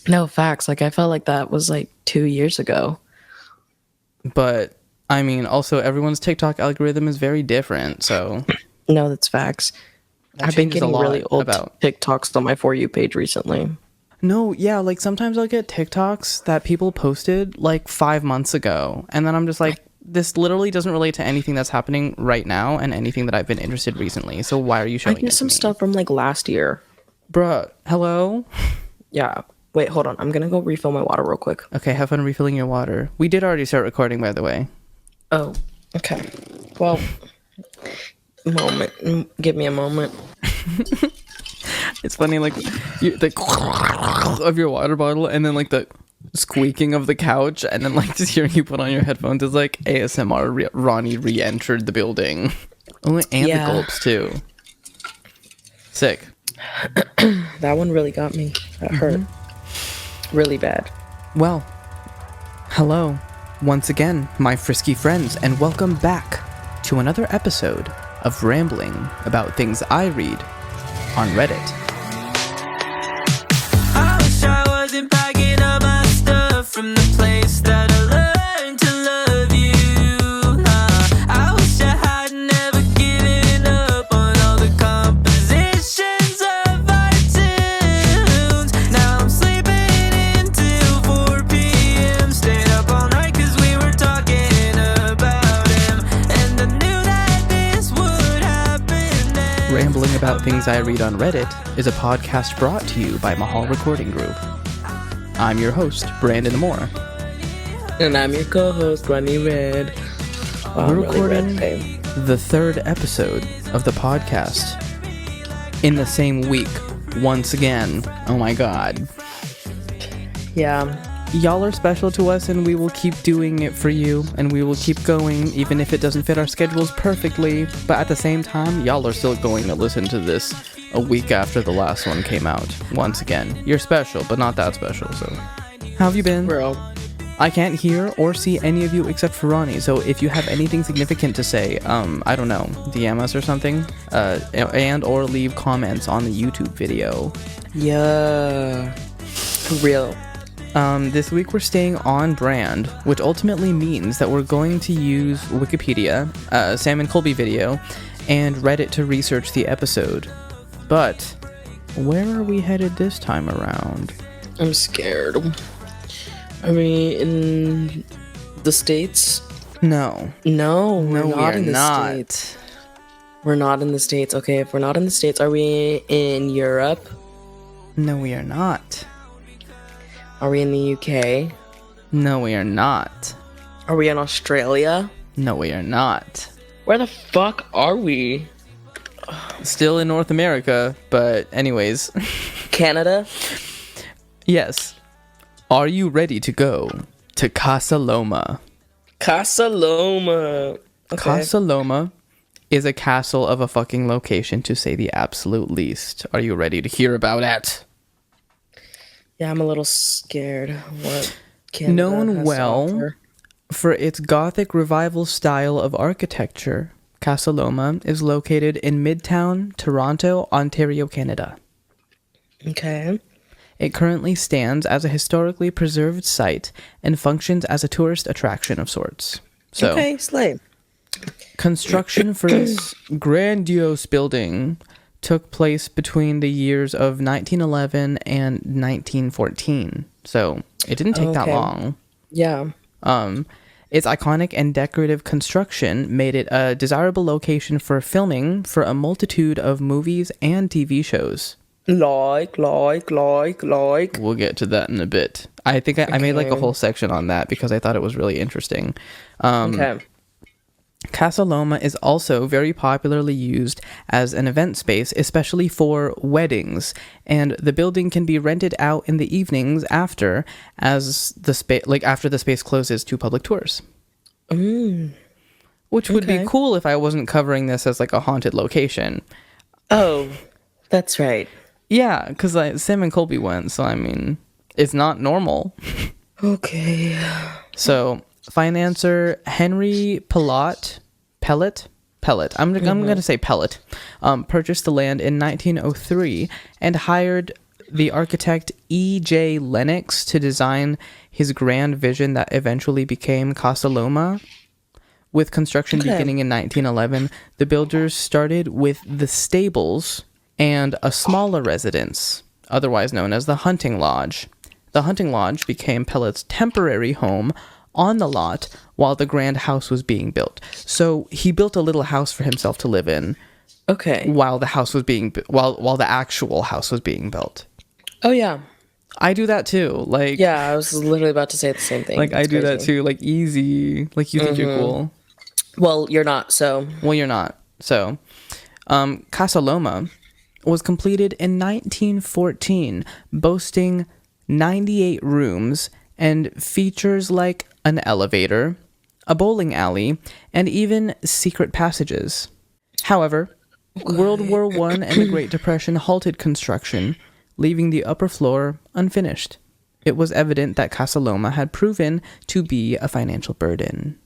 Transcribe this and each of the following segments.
No, facts. Like, I felt like that was like 2 years ago. But I mean, also everyone's TikTok algorithm is very different, so No, that's facts. that I've been changes a getting really lot old about. TikToks on my For You page recently. No, yeah, like sometimes I'll get TikToks that people posted like 5 months ago, and then I'm just like, this literally doesn't relate to anything that's happening right now and anything that I've been interested recently. So why are you I showing it get to some me? stuff from like last year. Bruh, hello? Yeah. Wait, hold on. I'm gonna go refill my water real quick. Okay, have fun refilling your water. We did already start recording, by the way. Oh, okay. Well, give me a moment. It's funny, like, the of your water bottle, and then, like, the squeaking of the couch, and then, like, just hearing you put on your headphones is like, ASMR Ronnie re-entered the building. Oh, and Yeah. the gulps, too. Sick. That one really got me. That hurt. Really bad. Well, hello, once again, my frisky friends, and welcome back to another episode of Rambling About Things I Read on Reddit. I wish I wasn't packing up my stuff from the place that I learned to love you. I wish I had never given up on all the compositions of our tunes. Now I'm sleeping until 4 p.m. Stayed up all night cause we were talking about him. And I knew that this would happen next. Rambling About Things I Read on Reddit is a podcast brought to you by Mahal Recording Group. I'm your host, Brandon Moore. And I'm your co-host, Ronnie Red. Wow, We're I'm really red recording today. the third episode of the podcast in the same week, once again. Oh my god. Yeah. Y'all are special to us, and we will keep doing it for you, and we will keep going even if it doesn't fit our schedules perfectly. But at the same time, y'all are still going to listen to this a week after the last one came out. Once again, you're special, but not that special. So how have you been? Bro. I can't hear or see any of you except for Ronnie, so if you have anything significant to say, I don't know, DM us or something, and or leave comments on the YouTube video. Yeah. For real. This week we're staying on brand, which ultimately means that we're going to use Wikipedia, Sam and Colby video, and Reddit to research the episode. But where are we headed this time around? I'm scared. Are we in the States? No. No, we're No, we not are in the not. States. We're not in the States. Okay, if we're not in the States, are we in Europe? No, we are not. Are we in the UK? No, we are not. Are we in Australia? No, we are not. Where the fuck are we? Still in North America, but anyways. Canada? Yes. Are you ready to go to Casa Loma? Casa Loma. Okay. Casa Loma is a castle of a fucking location, to say the absolute least. Are you ready to hear about it? Yeah, I'm a little scared. What Canada Known has to well offer. for its Gothic revival style of architecture, Casa Loma is located in Midtown, Toronto, Ontario, Canada. Okay. It currently stands as a historically preserved site and functions as a tourist attraction of sorts. So, Okay, slay. construction for this grandiose building took place between the years of 1911 and 1914. So, it didn't take that Okay. long. Yeah. Its iconic and decorative construction made it a desirable location for filming for a multitude of movies and TV shows. Like. We'll get to that in a bit. I think I made like a Okay. whole section on that because I thought it was really interesting. Okay. Casa Loma is also very popularly used as an event space, especially for weddings, and the building can be rented out in the evenings after, as the after the space closes to public tours. Which would be Okay. cool if I wasn't covering this as like a haunted location. Oh, that's right. Yeah, because Sam and Colby went, so I mean, it's not normal. Okay. So, financier Henry Pellet. I'm going to say Pellet, purchased the land in 1903 and hired the architect E.J. Lennox to design his grand vision that eventually became Casa Loma. With construction beginning in 1911, the builders started with the stables and a smaller residence, otherwise known as the hunting lodge. The hunting lodge became Pellet's temporary home on the lot while the grand house was being built. So he built a little house for himself to live in. Okay. While the house was being while the actual house was being built. Oh yeah. I do that too. Like, yeah, I was literally about to say the same thing. Like, That's I do that crazy. too. Like, easy. Like, you think you're cool. Well, you're not, so. Well, you're not. So, Casa Loma was completed in 1914, boasting 98 rooms and features like an elevator, a bowling alley, and even secret passages. However, World War I and the Great Depression halted construction, leaving the upper floor unfinished. It was evident that Casa Loma had proven to be a financial burden.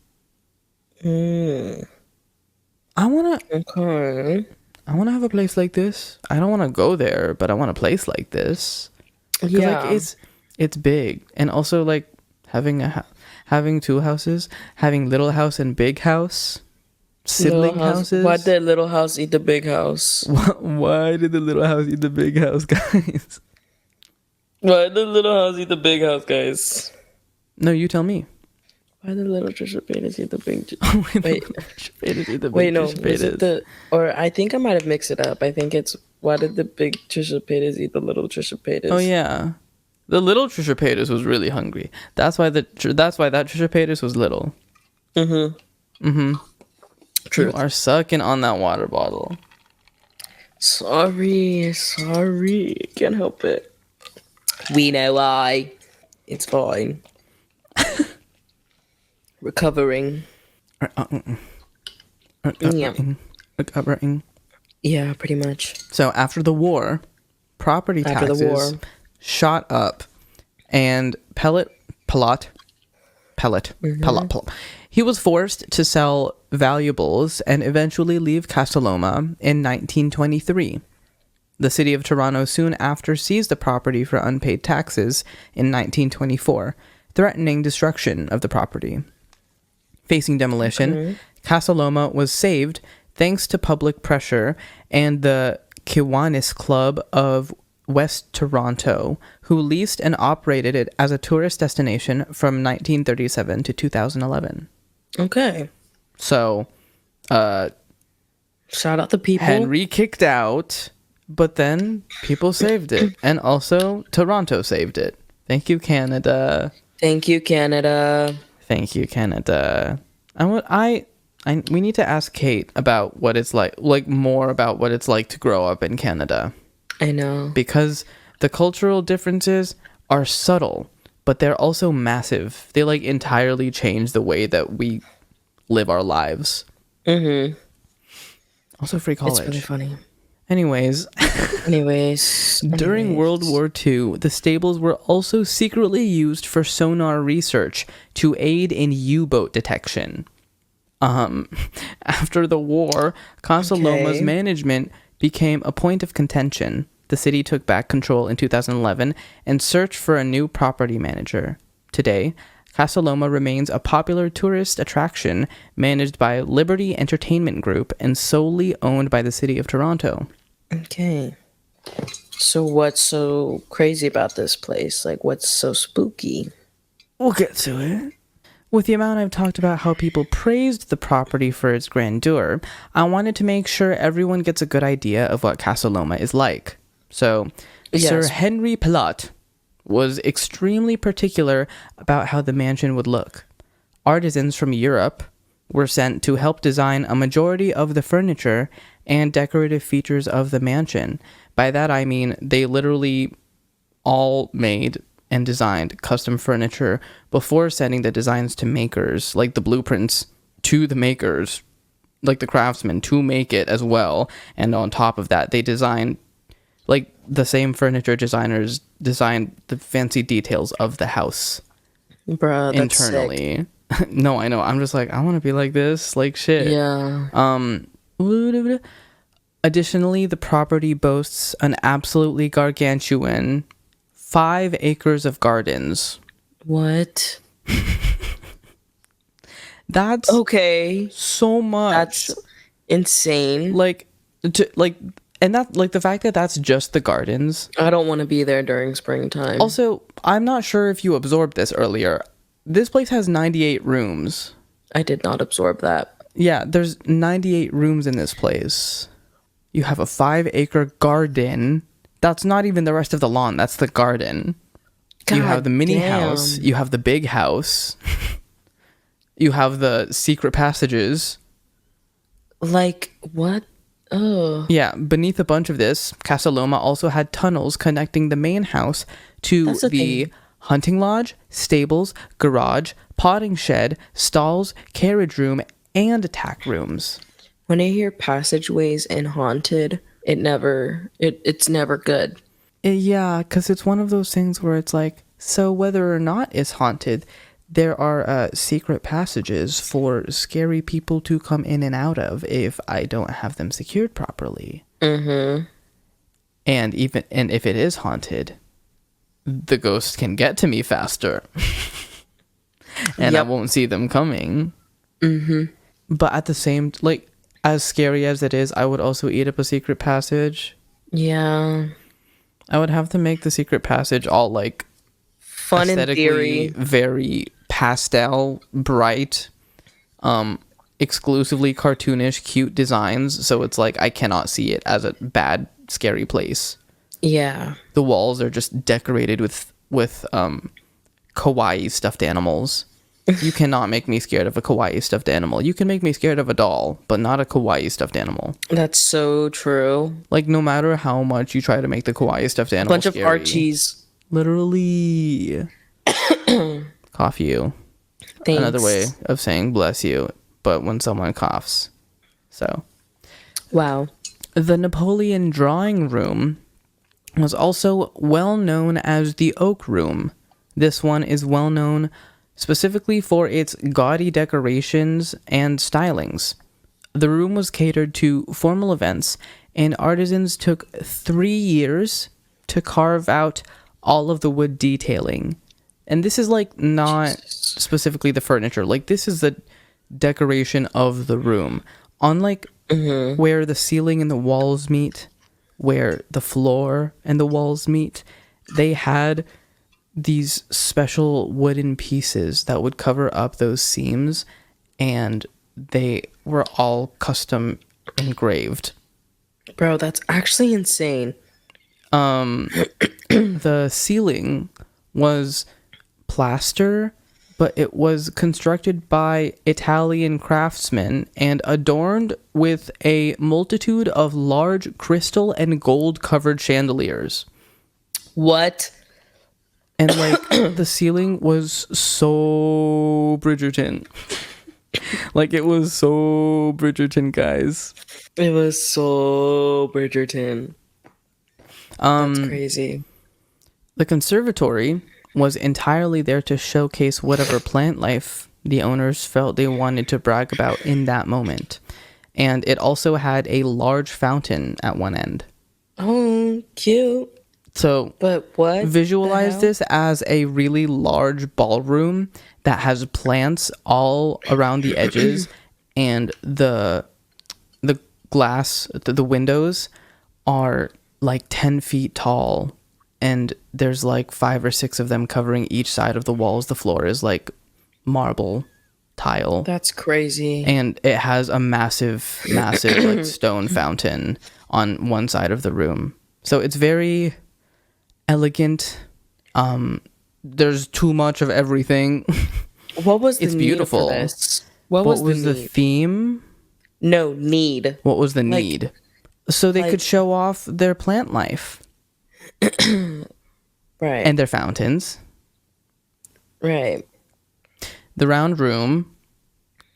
I wanna have a place like this. I don't want to go there, but I want a place like this. Yeah. Like, it's big, and also like having two houses, having little house and big house, sibling houses. Why did little house eat the big house? Why did the little house eat the big house, guys? Why did the little house eat the big house, guys? No, you tell me. Why did little Trisha Paytas eat the big... Wait, Wait, no. Was it the... Or I think I might have mixed it up. I think it's... Why did the big Trisha Paytas eat the little Trisha Paytas? Oh, yeah. The little Trisha Paytas was really hungry. That's why that Trisha Paytas was little. True. You are sucking on that water bottle. Sorry. Can't help it. We know why. It's fine. Recovering. Recovering. Yeah, pretty much. So after the war, property taxes shot up, and Pellet. He was forced to sell valuables and eventually leave Casa Loma in 1923. The city of Toronto soon after seized the property for unpaid taxes in 1924, threatening destruction of the property. Facing demolition, Casa Loma was saved thanks to public pressure and the Kiwanis Club of West Toronto, who leased and operated it as a tourist destination from 1937 to 2011. Okay. So, shout out the people. Henry kicked out, but then people saved it. And also, Toronto saved it. Thank you, Canada. Thank you, Canada. Thank you, Canada. We need to ask Kate about what it's like more about what it's like to grow up in Canada. I know. Because the cultural differences are subtle, but they're also massive. They like entirely change the way that we live our lives. Also free college. It's really funny. Anyways, during World War II, the stables were also secretly used for sonar research to aid in U-boat detection. After the war, Casa Loma's management became a point of contention. The city took back control in 2011 and searched for a new property manager. Today, Casa Loma remains a popular tourist attraction managed by Liberty Entertainment Group and solely owned by the city of Toronto. Okay. So what's so crazy about this place? Like, what's so spooky? We'll get to it. With the amount I've talked about how people praised the property for its grandeur, I wanted to make sure everyone gets a good idea of what Casa Loma is like. So, Sir Henry Pellet was extremely particular about how the mansion would look. Artisans from Europe were sent to help design a majority of the furniture and decorative features of the mansion. By that I mean they literally all made and designed custom furniture before sending the designs to makers, like the blueprints to the makers, like the craftsmen, to make it as well. And on top of that, they designed, like the same furniture designers designed the fancy details of the house. Bruh, that's internally. No, I know. I'm just like, I want to be like this, like shit. Yeah. Additionally, the property boasts an absolutely gargantuan 5 acres of gardens. What? That's Okay. so much. That's insane. And that, like, the fact that that's just the gardens. I don't want to be there during springtime. Also, I'm not sure if you absorbed this earlier. This place has 98 rooms. I did not absorb that. Yeah, there's 98 rooms in this place. You have a 5-acre garden. That's not even the rest of the lawn. That's the garden. You have the mini house. You have the big house. You have the secret passages. Like, what? Oh. Yeah, beneath a bunch of this, Casa Loma also had tunnels connecting the main house to the hunting lodge, stables, garage, potting shed, stalls, carriage room, and attack rooms. When I hear passageways and haunted, it's never good. Yeah, because it's one of those things where it's like, so whether or not it's haunted, there are secret passages for scary people to come in and out of if I don't have them secured properly. Mm-hmm. And if it is haunted, the ghosts can get to me faster. And I won't see them coming. Mm-hmm. But at the same, like, as scary as it is, I would also eat up a secret passage. Yeah. I would have to make the secret passage all, like, fun in theory, very pastel, bright, exclusively cartoonish, cute designs. So it's like I cannot see it as a bad, scary place. Yeah. The walls are just decorated with kawaii stuffed animals. You cannot make me scared of a kawaii stuffed animal. You can make me scared of a doll, but not a kawaii stuffed animal. That's so true. Like, no matter how much you try to make the kawaii stuffed animal bunch scary, of Archies. Literally. Cough you. Thanks. Another way of saying bless you, but when someone coughs. So. Wow. The Napoleon Drawing Room was also well known as the Oak Room. This one is well known specifically for its gaudy decorations and stylings. The room was catered to formal events, and artisans took 3 years to carve out all of the wood detailing. And this is, like, not specifically the furniture. Like, this is the decoration of the room. Unlike where the ceiling and the walls meet, where the floor and the walls meet, they had these special wooden pieces that would cover up those seams, and they were all custom engraved. Bro, that's actually insane. The ceiling was plaster, but it was constructed by Italian craftsmen and adorned with a multitude of large crystal and gold covered chandeliers. What? And, like, the ceiling was so Bridgerton. Like, it was so Bridgerton, guys. It was so Bridgerton. That's crazy. The conservatory was entirely there to showcase whatever plant life the owners felt they wanted to brag about in that moment. And it also had a large fountain at one end. Oh, cute. So, but what? Visualize this as a really large ballroom that has plants all around the edges, and the glass, the windows are like 10 feet tall, and there's like 5 or 6 of them covering each side of the walls. The floor is like marble tile. That's crazy. And it has a massive like stone fountain on one side of the room. So it's very elegant. There's too much of everything. What was the it's need beautiful. For this? What was the theme? No, need. What was the need? So they could show off their plant life. Right. And their fountains. Right. The round room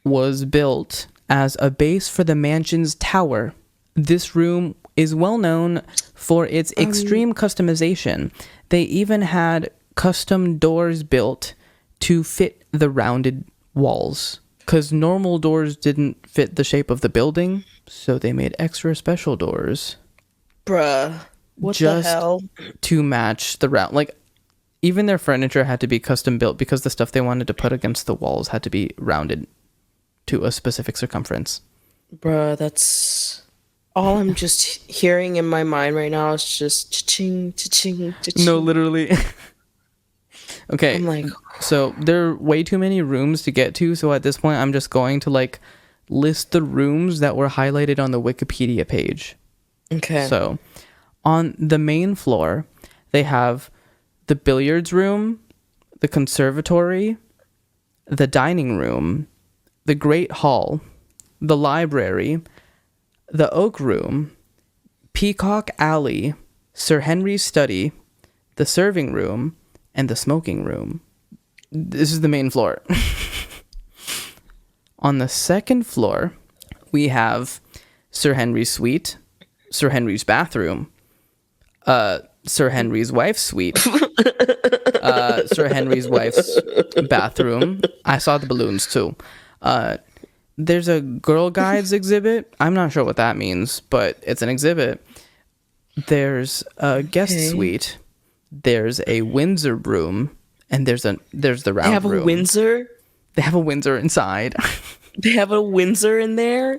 was built as a base for the mansion's tower. This room is well known for its extreme customization. They even had custom doors built to fit the rounded walls, because normal doors didn't fit the shape of the building. So they made extra special doors Bruh. What just the hell? to match the round. Like, even their furniture had to be custom built because the stuff they wanted to put against the walls had to be rounded to a specific circumference. Bruh, that's all I'm just hearing in my mind right now is just cha-ching, cha-ching, cha-ching. No, literally. Okay. I'm like, so there are way too many rooms to get to. So at this point, I'm just going to like list the rooms that were highlighted on the Wikipedia page. okay. So on the main floor, they have the billiards room, the conservatory, the dining room, the great hall, the library, the oak room, Peacock Alley, Sir Henry's study, the serving room, and the smoking room. This is the main floor. On the second floor, we have Sir Henry's suite, Sir Henry's bathroom, Sir Henry's wife's suite, Sir Henry's wife's bathroom. I saw the balloons too. There's a Girl Guides exhibit. I'm not sure what that means, but it's an exhibit. There's a guest suite. There's a Windsor room, and there's the round They have room. a Windsor? They have a Windsor inside. They have a Windsor in there?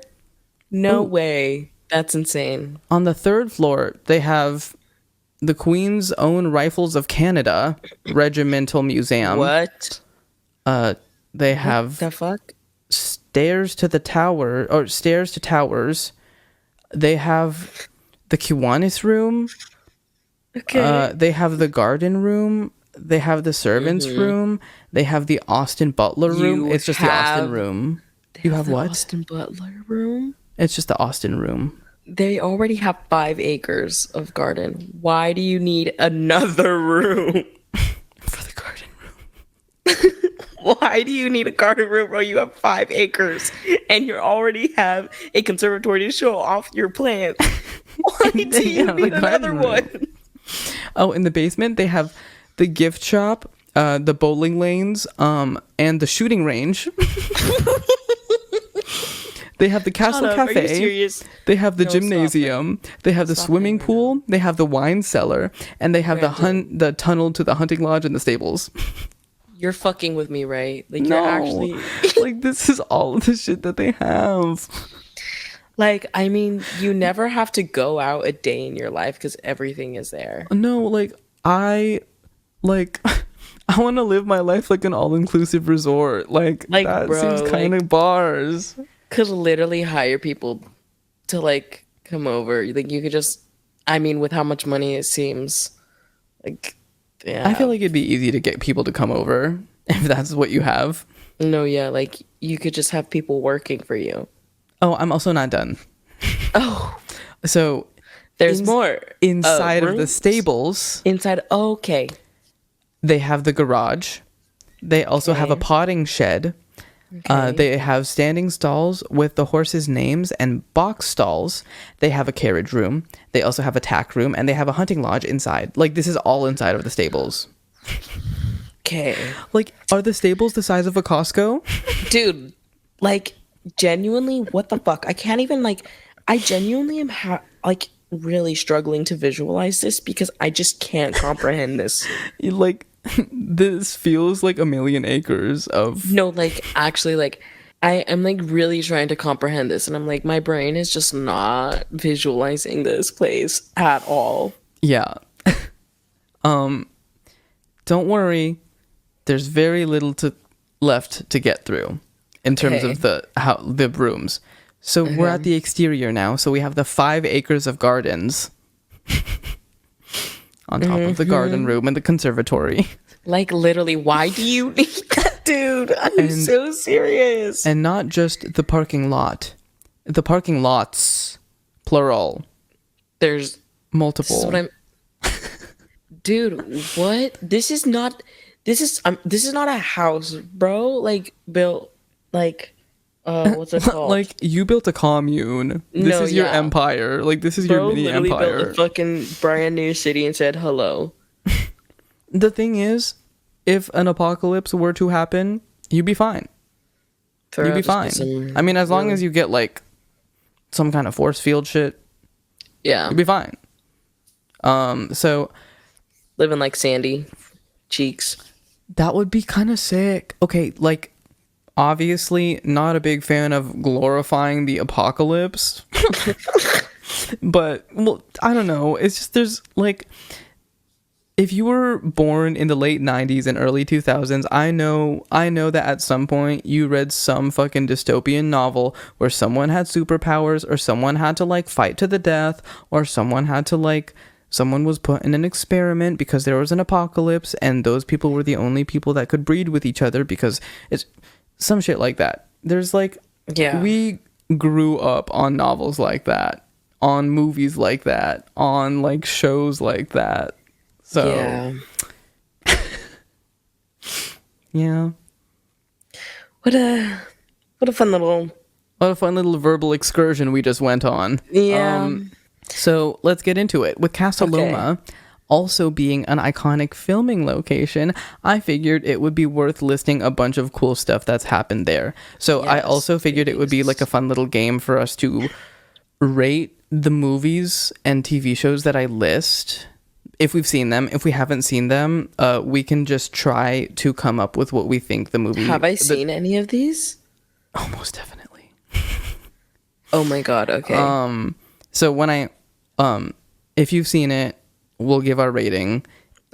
No way. That's insane. On the third floor, they have the Queen's Own Rifles of Canada Regimental Museum. What? They have The fuck? stairs to towers. They have the Kiwanis room. Okay. They have the garden room. They have the servants room. They have the Austin Butler room. You It's just the Austin have- room. You have the what? Austin Butler room? It's just the Austin room. They already have 5 acres of garden. Why do you need another room? For the garden room. Why do you need a garden room where you have 5 acres and you already have a conservatory to show off your plants? Why do you have the need another garden room. one? Oh, in the basement, they have the gift shop, the bowling lanes, and the shooting range. They have the Castle Shut up, are you Cafe. serious? They have the No, stop gymnasium. They have the Stop swimming it right pool. They have the wine cellar, and they have Brandon. the tunnel to the hunting lodge and the stables. You're fucking with me, right? Like, No, you're actually... like this is all of the shit that they have. Like, I mean, you never have to go out a day in your life because everything is there. No, like I want to live my life like an all-inclusive resort. Like that bro, seems kind of bars. Could literally hire people to, like, come over. Like, you could just... I mean, with how much money it seems. Like, yeah. I feel like it'd be easy to get people to come over if that's what you have. No, yeah, like, you could just have people working for you. Oh, I'm also not done. Oh, So there's more. inside of the rooms? stables, Inside, okay. they have the garage. They also have a Okay. potting shed. They have standing stalls with the horses' names and box stalls. They have a carriage room. They also have a tack room, and they have a hunting lodge inside. Like, this is all inside of the stables. Okay. Like, are the stables the size of a Costco? Dude, like, genuinely, what the fuck? I can't even, like, I genuinely am, like, really struggling to visualize this because I just can't comprehend this. Like, this feels like a million acres of... No, like, actually, like, I am, like, really trying to comprehend this, and I'm like, my brain is just not visualizing this place at all. Yeah. Don't worry. There's very little left to get through in terms Okay. of the rooms. So we're at the exterior now. So we have the 5 acres of gardens on top of the garden room and the conservatory. Like, literally, why do you need that, dude? I'm so serious. And not just the parking lot. The parking lots, plural, This is multiple. what I'm... Dude, what? This is not a house, bro. Like, built, like, what's it called? Like, you built a commune. This No, is your yeah. empire. Like, this is Bro your mini literally empire. built a fucking brand new city and said hello. The thing is, if an apocalypse were to happen, you'd be fine. You'd be fine. I mean, as long as you get, like, some kind of force field shit, Yeah. you'd be fine. So Living like Sandy Cheeks. that would be kind of sick. Okay, like, obviously not a big fan of glorifying the apocalypse. But, well, I don't know. It's just, there's, like, if you were born in the late 90s and early 2000s, I know that at some point you read some fucking dystopian novel where someone had superpowers, or someone had to, like, fight to the death, or someone had to, like, someone was put in an experiment because there was an apocalypse, and those people were the only people that could breed with each other because it's some shit like that. There's, like, Yeah. we grew up on novels like that, on movies like that, on, like, shows like that. So, yeah. What a fun little. What a fun little verbal excursion we just went on. Yeah. So let's get into it. With Casa Loma also being an iconic filming location, I figured it would be worth listing a bunch of cool stuff that's happened there. So I also figured it would be like a fun little game for us to rate the movies and TV shows that I list. If we've seen them, if we haven't seen them, we can just try to come up with what we think the movie... Have I seen any of these? Oh, most definitely. Oh my god, okay. So when if you've seen it, we'll give our rating.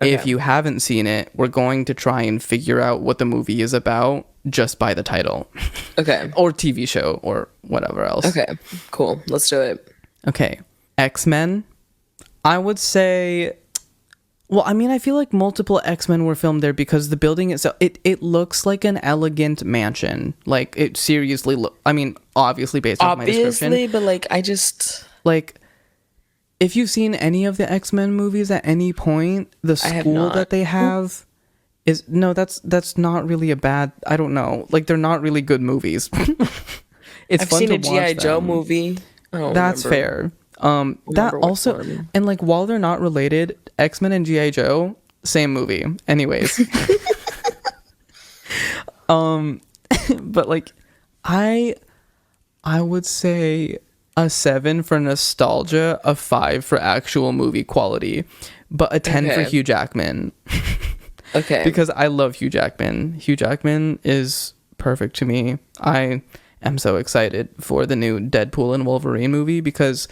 Okay. If you haven't seen it, we're going to try and figure out what the movie is about just by the title. Okay. Or TV show or whatever else. Okay, cool. Let's do it. Okay. X-Men. I would say... Well, I mean, I feel like multiple X-Men were filmed there because the building itself, it looks like an elegant mansion. Like, it seriously I mean, obviously based off my description. Obviously, but like, I just... Like, if you've seen any of the X-Men movies at any point, the school that they have is... No, that's not really a bad... I don't know. Like, they're not really good movies. It's I've fun seen to a G.I. watch Joe them. movie. That's fair. That also, and like, while they're not related, X-Men and G.I. Joe, same movie. Anyways. But like, I would say a 7 for nostalgia, a 5 for actual movie quality, but a 10 for Hugh Jackman. Okay. Because I love Hugh Jackman. Hugh Jackman is perfect to me. I am so excited for the new Deadpool and Wolverine movie because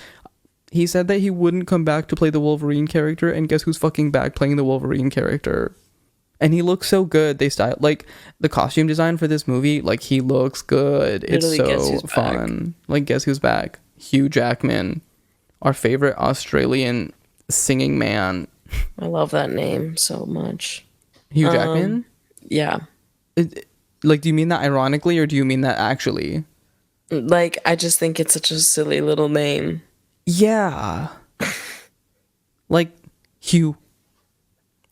he said that he wouldn't come back to play the Wolverine character, and guess who's fucking back playing the Wolverine character? And he looks so good. They style, like, the costume design for this movie, like, he looks good. It's so fun. Like, guess who's back? Hugh Jackman, our favorite Australian singing man. I love that name so much. Hugh Jackman? Yeah. Like, do you mean that ironically, or do you mean that actually? Like, I just think it's such a silly little name. Yeah. Like, Hugh.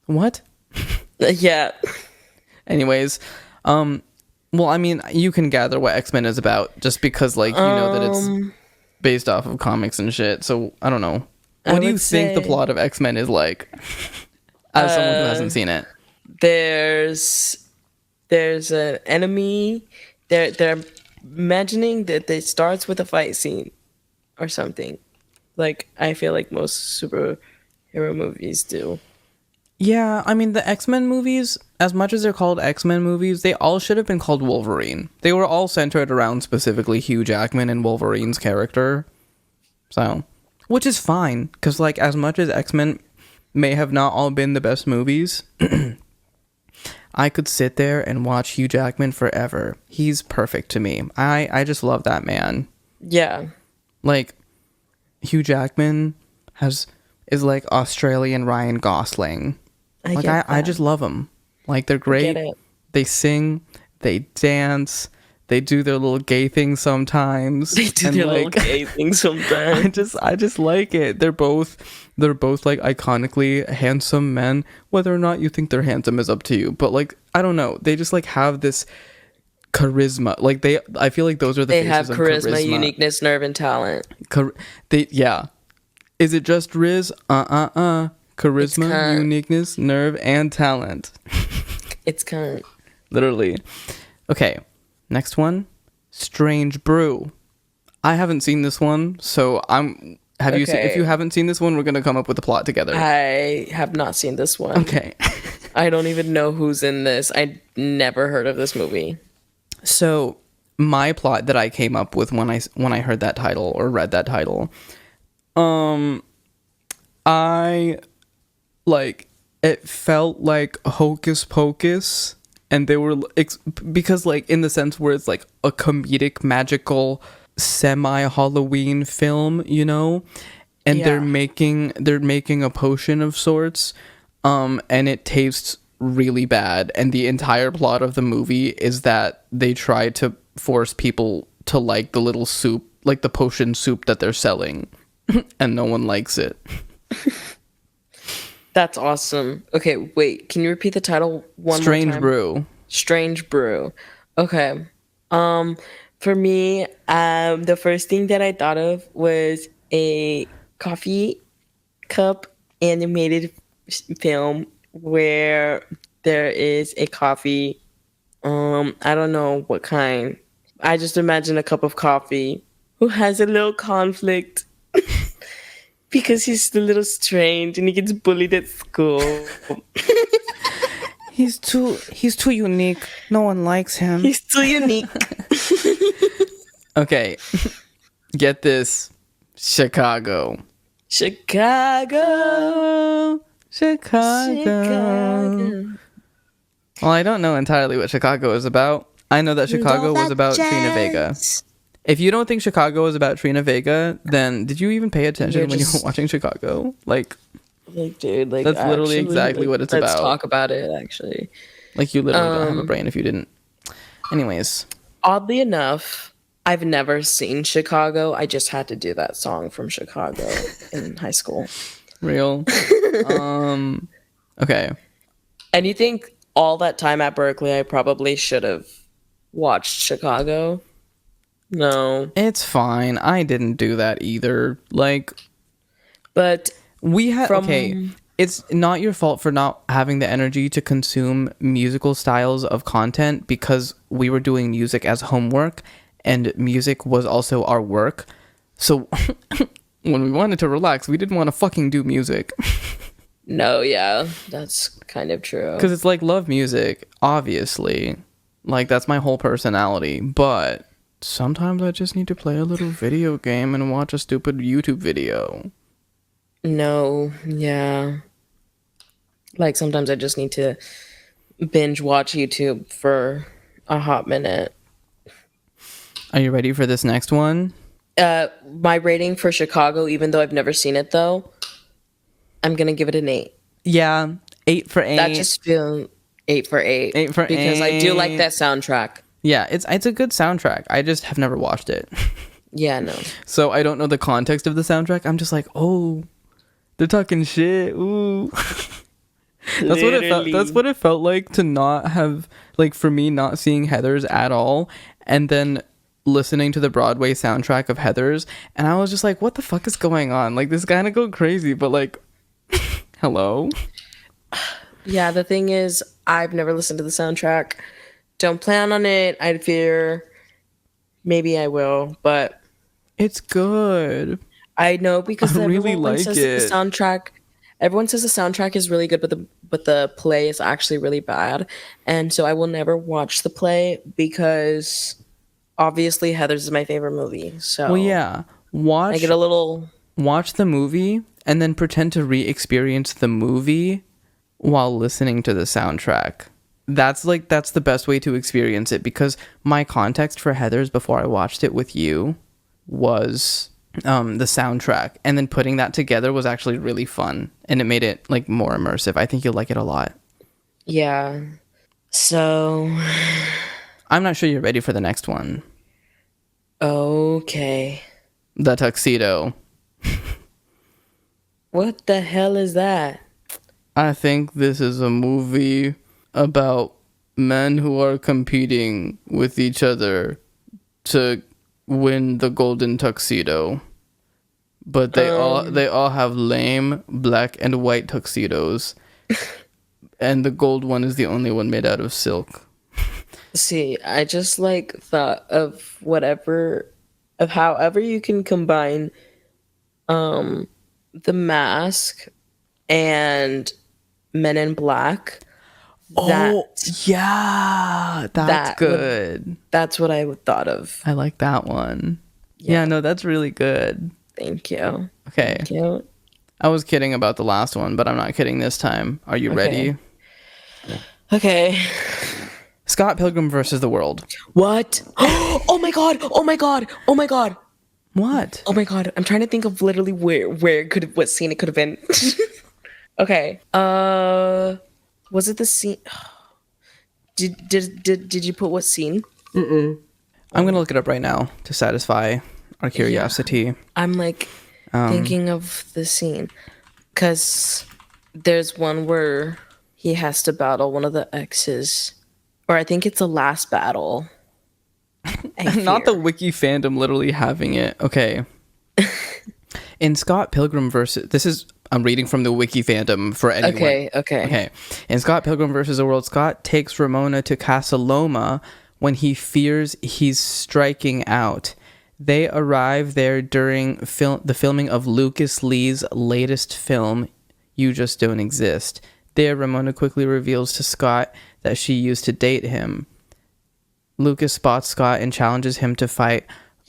What? Yeah. Anyways, well, I mean, you can gather what X-Men is about just because, like, you know that it's based off of comics and shit. So, I don't know. What do you think the plot of X-Men is like? As someone who hasn't seen it. There's an enemy. They're imagining that it starts with a fight scene or something. Like, I feel like most superhero movies do. Yeah, I mean, the X-Men movies, as much as they're called X-Men movies, they all should have been called Wolverine. They were all centered around specifically Hugh Jackman and Wolverine's character. So, which is fine, because, like, as much as X-Men may have not all been the best movies, I could sit there and watch Hugh Jackman forever. He's perfect to me. I just love that man. Yeah. Like, Hugh Jackman is like Australian Ryan Gosling. I just love them. Like, they're great. They sing, they dance, they do their little gay thing sometimes. They do their little gay thing sometimes. I just like it. They're both like iconically handsome men. Whether or not you think they're handsome is up to you. But like, I don't know. They just like have this charisma. Like, I feel like those are the faces of charisma. They have charisma, uniqueness, nerve, and talent. Yeah. Is it just Riz? Charisma, uniqueness, nerve, and talent. It's cunt. Literally. Okay. Next one. Strange Brew. I haven't seen this one, so have you seen? If Okay. you haven't seen this one, we're gonna come up with a plot together. I have not seen this one. Okay. I don't even know who's in this. I never heard of this movie. So my plot that I came up with when I heard that title or read that title, I like it felt like Hocus Pocus, and they were because like in the sense where it's like a comedic magical semi Halloween film, you know, and Yeah. they're making a potion of sorts, and it tastes really bad, and the entire plot of the movie is that they try to force people to like the little soup, like the potion soup that they're selling, and no one likes it. That's awesome. Okay, wait. Can you repeat the title one more Strange time? Brew. Strange Brew. Okay. For me, the first thing that I thought of was a coffee cup animated film where there is a coffee. I don't know what kind. I just imagine a cup of coffee who has a little conflict because he's a little strange and he gets bullied at school. He's too unique. No one likes him. He's too unique. Okay. Get this. Chicago. Chicago. Chicago. Well, I don't know entirely what Chicago is about. I know that Chicago was about Trina Vega. If you don't think Chicago was about Trina Vega, then did you even pay attention You're when you just- were watching Chicago? Like Dude, like That's literally exactly what it's let's about. talk about it, actually. you literally don't have a brain if you didn't. Anyways, Oddly enough, I've never seen Chicago. I just had to do that song from Chicago in high school. real. Okay. And you think all that time at Berkeley, I probably should have watched Chicago? No. It's fine. I didn't do that either. Like, But we had From- okay. It's not your fault for not having the energy to consume musical styles of content because we were doing music as homework and music was also our work. So when we wanted to relax, we didn't want to fucking do music. no, yeah, that's kind of true. Because it's like, love music, obviously. Like, that's my whole personality. But sometimes I just need to play a little video game and watch a stupid YouTube video. No, yeah. Like sometimes I just need to binge watch YouTube for a hot minute. Are you ready for this next one? My rating for Chicago, even though I've never seen it though, I'm gonna give it an 8. Yeah, 8 for 8. That just feels 8 for 8. 8 for because I do like 8. that soundtrack. Yeah, it's a good soundtrack. I just have never watched it. Yeah, no. So I don't know the context of the soundtrack. I'm just like, oh, they're talking shit. Ooh. That's what it felt. That's what it felt like to not have, like, for me not seeing Heathers at all, and then listening to the Broadway soundtrack of Heathers, and I was just like, what the fuck is going on? Like, this kind of go crazy, but like, hello. Yeah, the thing is, I've never listened to the soundtrack. Don't plan on it. I fear maybe I will, but It's good. I know because I really everyone like says it. the soundtrack. Everyone says the soundtrack is really good, but the play is actually really bad, and so I will never watch the play because obviously Heathers is my favorite movie. So Well, yeah. I get a little. Watch the movie and then pretend to re-experience the movie while listening to the soundtrack. That's the best way to experience it, because my context for Heathers before I watched it with you was the soundtrack, and then putting that together was actually really fun, and it made it like more immersive. I think you'll like it a lot. Yeah. So I'm not sure you're ready for the next one. okay. The Tuxedo. What the hell is that? I think this is a movie about men who are competing with each other to win the golden tuxedo. But they all have lame black and white tuxedos. And the gold one is the only one made out of silk. See, I just like thought of whatever of however you can combine the Mask and Men in Black. Oh, yeah. That's that good. That's what I thought of. I like that one. Yeah, no, that's really good. Thank you. Okay. Thank you. I was kidding about the last one, but I'm not kidding this time. Are you ready? Okay. Scott Pilgrim versus the World. What? Oh my god! Oh my god! Oh my god! What? Oh my god! I'm trying to think of literally what scene it could have been. Okay. Was it the scene? Did you put what scene? I'm gonna look it up right now to satisfy our curiosity. I'm like thinking of the scene because there's one where he has to battle one of the exes, or I think it's the last battle. Not the wiki fandom literally having it. Okay. In Scott Pilgrim versus I'm reading from the wiki fandom for anyone. Okay. In Scott Pilgrim versus the World, Scott takes Ramona to Casa Loma when he fears he's striking out. They arrive there during the filming of Lucas Lee's latest film, You Just Don't Exist. There, Ramona quickly reveals to Scott that she used to date him. Lucas spots Scott and challenges him to fight,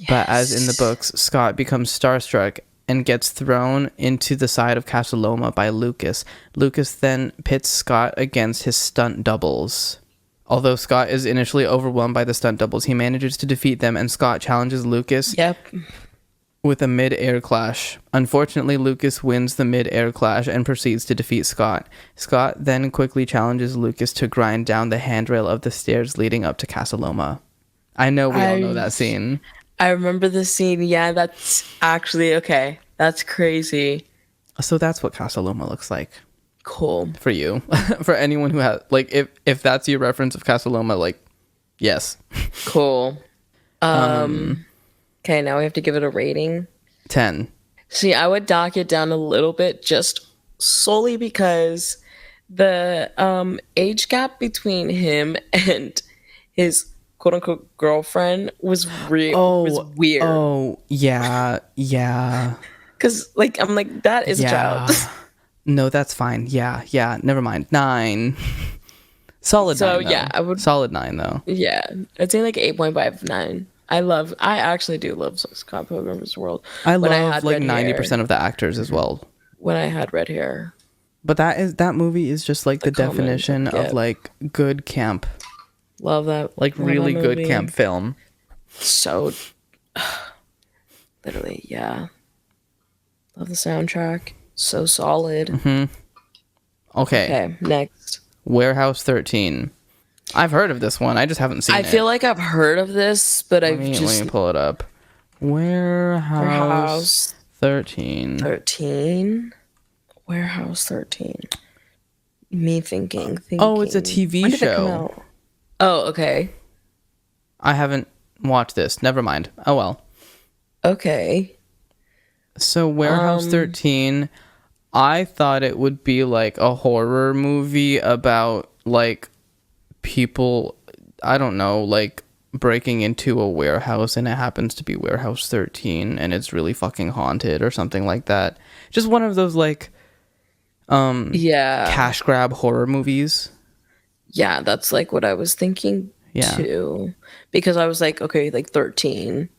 but as in the books, Scott becomes starstruck and gets thrown into the side of Casa Loma by Lucas. Lucas then pits Scott against his stunt doubles. Although Scott is initially overwhelmed by the stunt doubles, he manages to defeat them, and Scott challenges Lucas with a mid-air clash. Unfortunately, Lucas wins the mid-air clash and proceeds to defeat Scott. Scott then quickly challenges Lucas to grind down the handrail of the stairs leading up to Casa Loma. I know we all know that scene. I remember the scene. Yeah, that's actually okay. That's crazy. So that's what Casa Loma looks like. Cool. For you. For anyone who has, like, if that's your reference of Casa Loma, like, yes. Cool. Okay, now we have to give it a rating. 10. See, I would dock it down a little bit just solely because the age gap between him and his quote-unquote girlfriend was weird. Oh, yeah. Because, like, I'm like, that is a child. No, that's fine. Yeah. Never mind. 9. Solid 9, though. Yeah, I would... Solid 9, though. Yeah. I'd say, like, 8.59. I actually do love Scott Pilgrim vs. World. I love, like, 90% of the actors as well. When I had red hair. But that movie is just, like, the definition of, like, good camp. Love that. Like, really good camp film. So... literally, yeah. Love the soundtrack. So solid. Mm-hmm. Okay, next. Warehouse 13. I've heard of this one. I just haven't seen it. I feel like I've heard of this, but let me pull it up. Warehouse 13. 13. Warehouse 13. Me thinking. Oh, it's a TV show. Oh, okay. I haven't watched this. Never mind. Oh, well. Okay. So, Warehouse 13, I thought it would be like a horror movie about, like, people, I don't know, like, breaking into a warehouse, and it happens to be Warehouse 13, and it's really fucking haunted or something like that. Just one of those, like, cash grab horror movies. Yeah, that's, like, what I was thinking, too. Because I was like, okay, like, 13,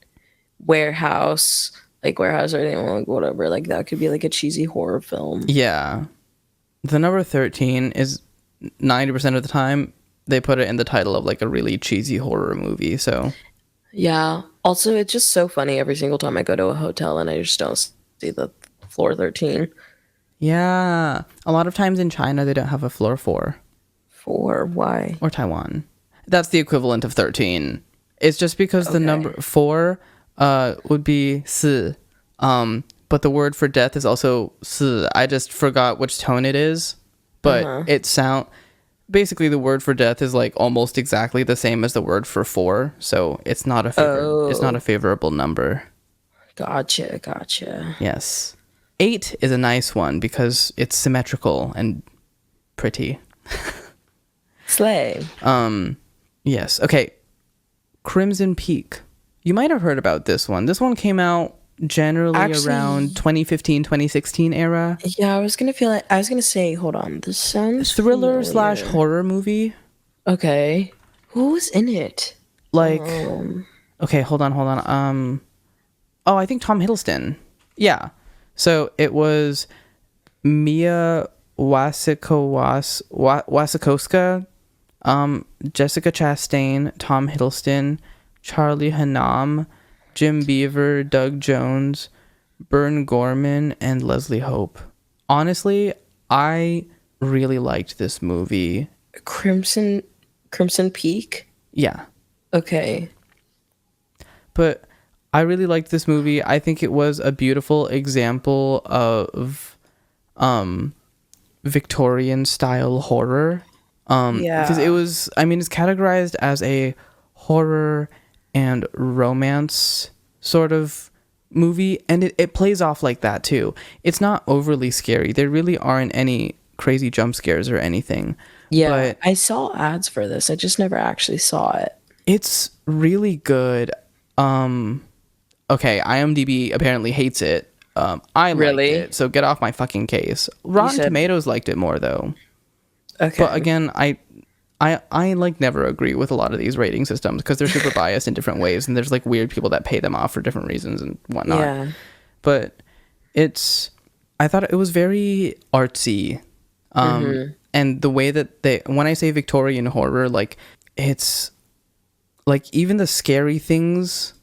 warehouse or anything, like, whatever. Like, that could be, like, a cheesy horror film. Yeah. The number 13 is 90% of the time they put it in the title of, like, a really cheesy horror movie, so. Yeah. Also, it's just so funny every single time I go to a hotel and I just don't see the floor 13. Yeah. A lot of times in China, they don't have a floor 4. 4? Why? Or Taiwan. That's the equivalent of 13. It's just because the number 4 would be 四. But the word for death is also 四. I just forgot which tone it is. But basically the word for death is, like, almost exactly the same as the word for 4, so it's not a favorable number. Gotcha. Yes. 8 is a nice one because it's symmetrical and pretty. Slay. Yes. Okay. Crimson Peak. You might have heard about this one. This one came out generally Actually- around 2015, 2016 era. Yeah, I was gonna say, hold on. This sounds Thriller familiar. / horror movie. Okay. Who was in it? Like, okay, hold on. Oh, I think Tom Hiddleston. Yeah. So it was Mia Wasikowska, Jessica Chastain, Tom Hiddleston, Charlie Hunnam, Jim Beaver, Doug Jones, Bern Gorman, and Leslie Hope. Honestly, I really liked this movie. Crimson Peak? Yeah. Okay. But I really liked this movie. I think it was a beautiful example of Victorian style horror. Because it was, I mean, it's categorized as a horror and romance sort of movie, and it plays off like that too. It's not overly scary. There really aren't any crazy jump scares or anything. Yeah, But I saw ads for this. I just never actually saw it. it's really good. Okay, IMDb apparently hates it. I Really? liked it, so get off my fucking case. Rotten said- Tomatoes liked it more though. Okay. But again, I like never agree with a lot of these rating systems because they're super biased in different ways, and there's like weird people that pay them off for different reasons and whatnot. Yeah. But I thought it was very artsy. And the way that when I say Victorian horror, like it's like even the scary things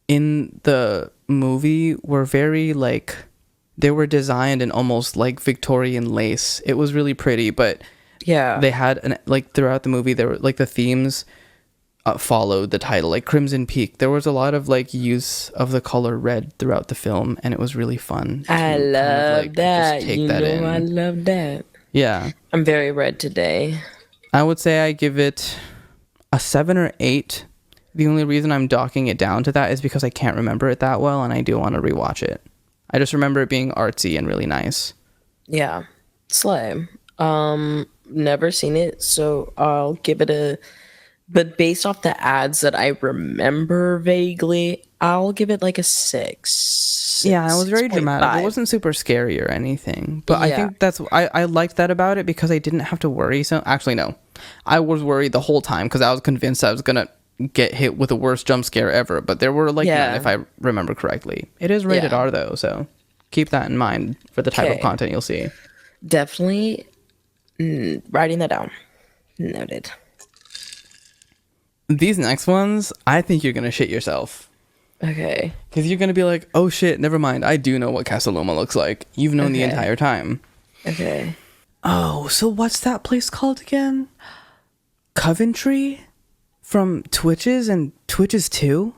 in the movie were very like they were designed in almost like Victorian lace. It was really pretty, but Yeah. they had like throughout the movie there were like the themes followed the title, like Crimson Peak. There was a lot of like use of the color red throughout the film, and it was really fun. I to love just that. take You that know in. I love that. Yeah, I'm very red today. I would say I give it a 7 or 8. The only reason I'm docking it down to that is because I can't remember it that well, and I do want to rewatch it. I just remember it being artsy and really nice. Yeah. Slay. Never seen it, so I'll give it but based off the ads that I remember vaguely, I'll give it like a 6. Yeah, it was very 6.5. dramatic. It wasn't super scary or anything, but I Yeah. think I liked that about it because I didn't have to worry. So actually, no, I was worried the whole time because I was convinced I was gonna get hit with the worst jump scare ever. But there were like none, if I remember correctly. It is rated Yeah. R though, so keep that in mind for the type of Okay. content you'll see. Definitely writing that down. Noted. These next ones, I think you're gonna shit yourself. Okay. Because you're going to be like, oh shit, never mind. I do know what Casa Loma looks like. You've known the Okay. entire time. Okay. Oh, so what's that place called again? Coventry? From Twitches and Twitches 2?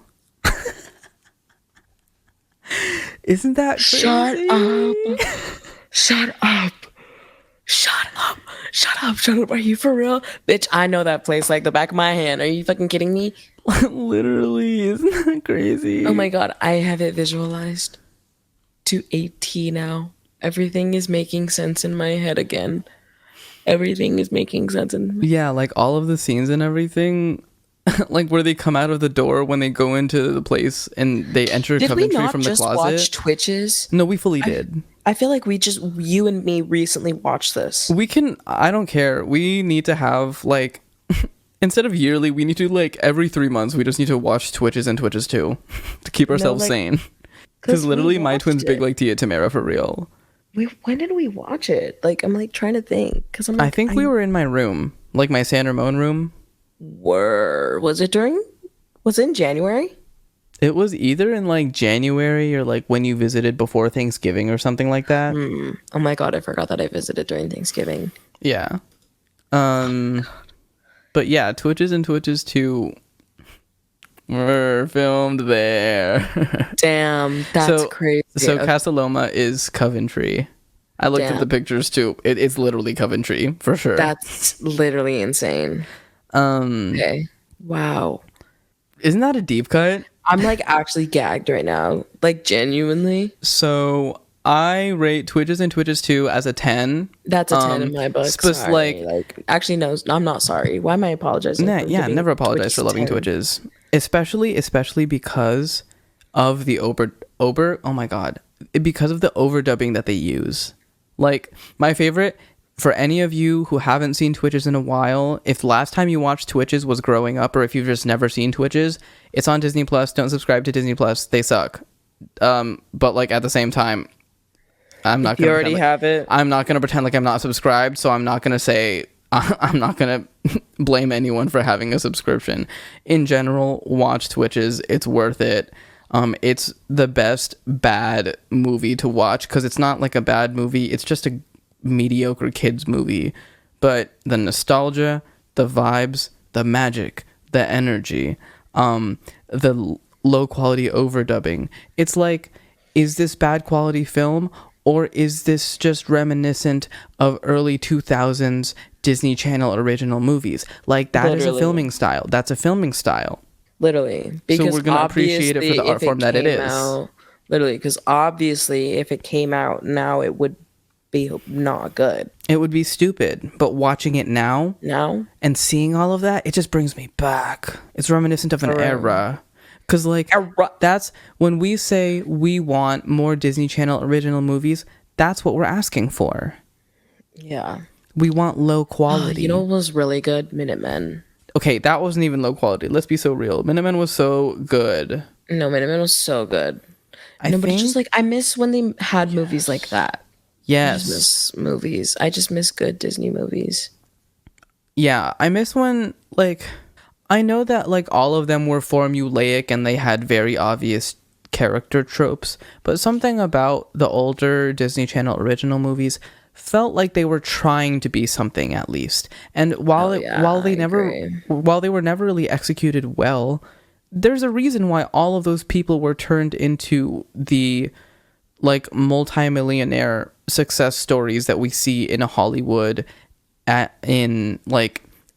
Isn't that crazy? Shut up. Shut up. Shut up. Shut up. Shut up. Are you for real? Bitch, I know that place like the back of my hand. Are you fucking kidding me? Literally, isn't that crazy? Oh my god, I have it visualized to a T now. Everything is making sense in my head again. Everything is making sense in Yeah, like all of the scenes and everything, like where they come out of the door when they go into the place and they enter Did we Coventry not from the just closet. watch Twitches? No, we fully did. I feel like you and me recently watched this. We can, I don't care. We need to have like, instead of yearly, we need to like every 3 months, we just need to watch Twitches and Twitches too to keep ourselves like, sane. 'cause Because we literally my watched twin's big it. like Tia Tamara for real. When did we watch it? Like, I'm like trying to think. Because I'm like, I think we were in my room, like my San Ramon room. Was it in January? It was either in like January or like when you visited before Thanksgiving or something like that. Oh my god, I forgot that I visited during Thanksgiving. Yeah. But yeah, Twitches and Twitches 2 were filmed there. Damn, that's crazy. So Okay. Casa Loma is Coventry. I looked at Damn. the pictures too. It's literally Coventry for sure. That's literally insane. Okay. Wow. Isn't that a deep cut? I'm like actually gagged right now. Like genuinely. So I rate Twitches and Twitches 2 as a 10. That's a 10 in my book. Sorry. like actually no, I'm not sorry. Why am I apologizing? Nah, for yeah, giving never apologize Twitches for loving 10? Twitches. especially because of the oh my god, because of the overdubbing that they use. Like, my favorite, for any of you who haven't seen Twitches in a while, if the last time you watched Twitches was growing up, or if you've just never seen Twitches, it's on Disney Plus. Don't subscribe to Disney Plus, they suck. But like, at the same time, I'm not gonna already have it. I'm not gonna pretend like I'm not subscribed, so I'm not gonna say I'm not gonna blame anyone for having a subscription. In general, watch Twitches. It's worth it. It's the best bad movie to watch, because it's not like a bad movie. It's just a mediocre kids movie. But the nostalgia, the vibes, the magic, the energy, the low quality overdubbing. It's like, is this bad quality film, or is this just reminiscent of early 2000s Disney Channel original movies? Like, that is a filming style. That's a filming style. Literally. Because so we're going to appreciate it for the art form that it is. Literally, because obviously if it came out now, it would be not good. It would be stupid. But watching it now and seeing all of that, it just brings me back. It's reminiscent of an era. Because, like, that's when we say we want more Disney Channel original movies, that's what we're asking for. Yeah. We want low quality. You know what was really good? Minutemen. Okay, that wasn't even low quality. Let's be so real. Minutemen was so good. No, Minutemen was so good. But it's just like, I miss when they had movies like that. Yes. I just miss movies. I just miss good Disney movies. Yeah, I miss when, like, I know that, like, all of them were formulaic and they had very obvious character tropes, but something about the older Disney Channel original movies felt like they were trying to be something, at least. And while they were never really executed well, there's a reason why all of those people were turned into the, like, multimillionaire success stories that we see in Hollywood, in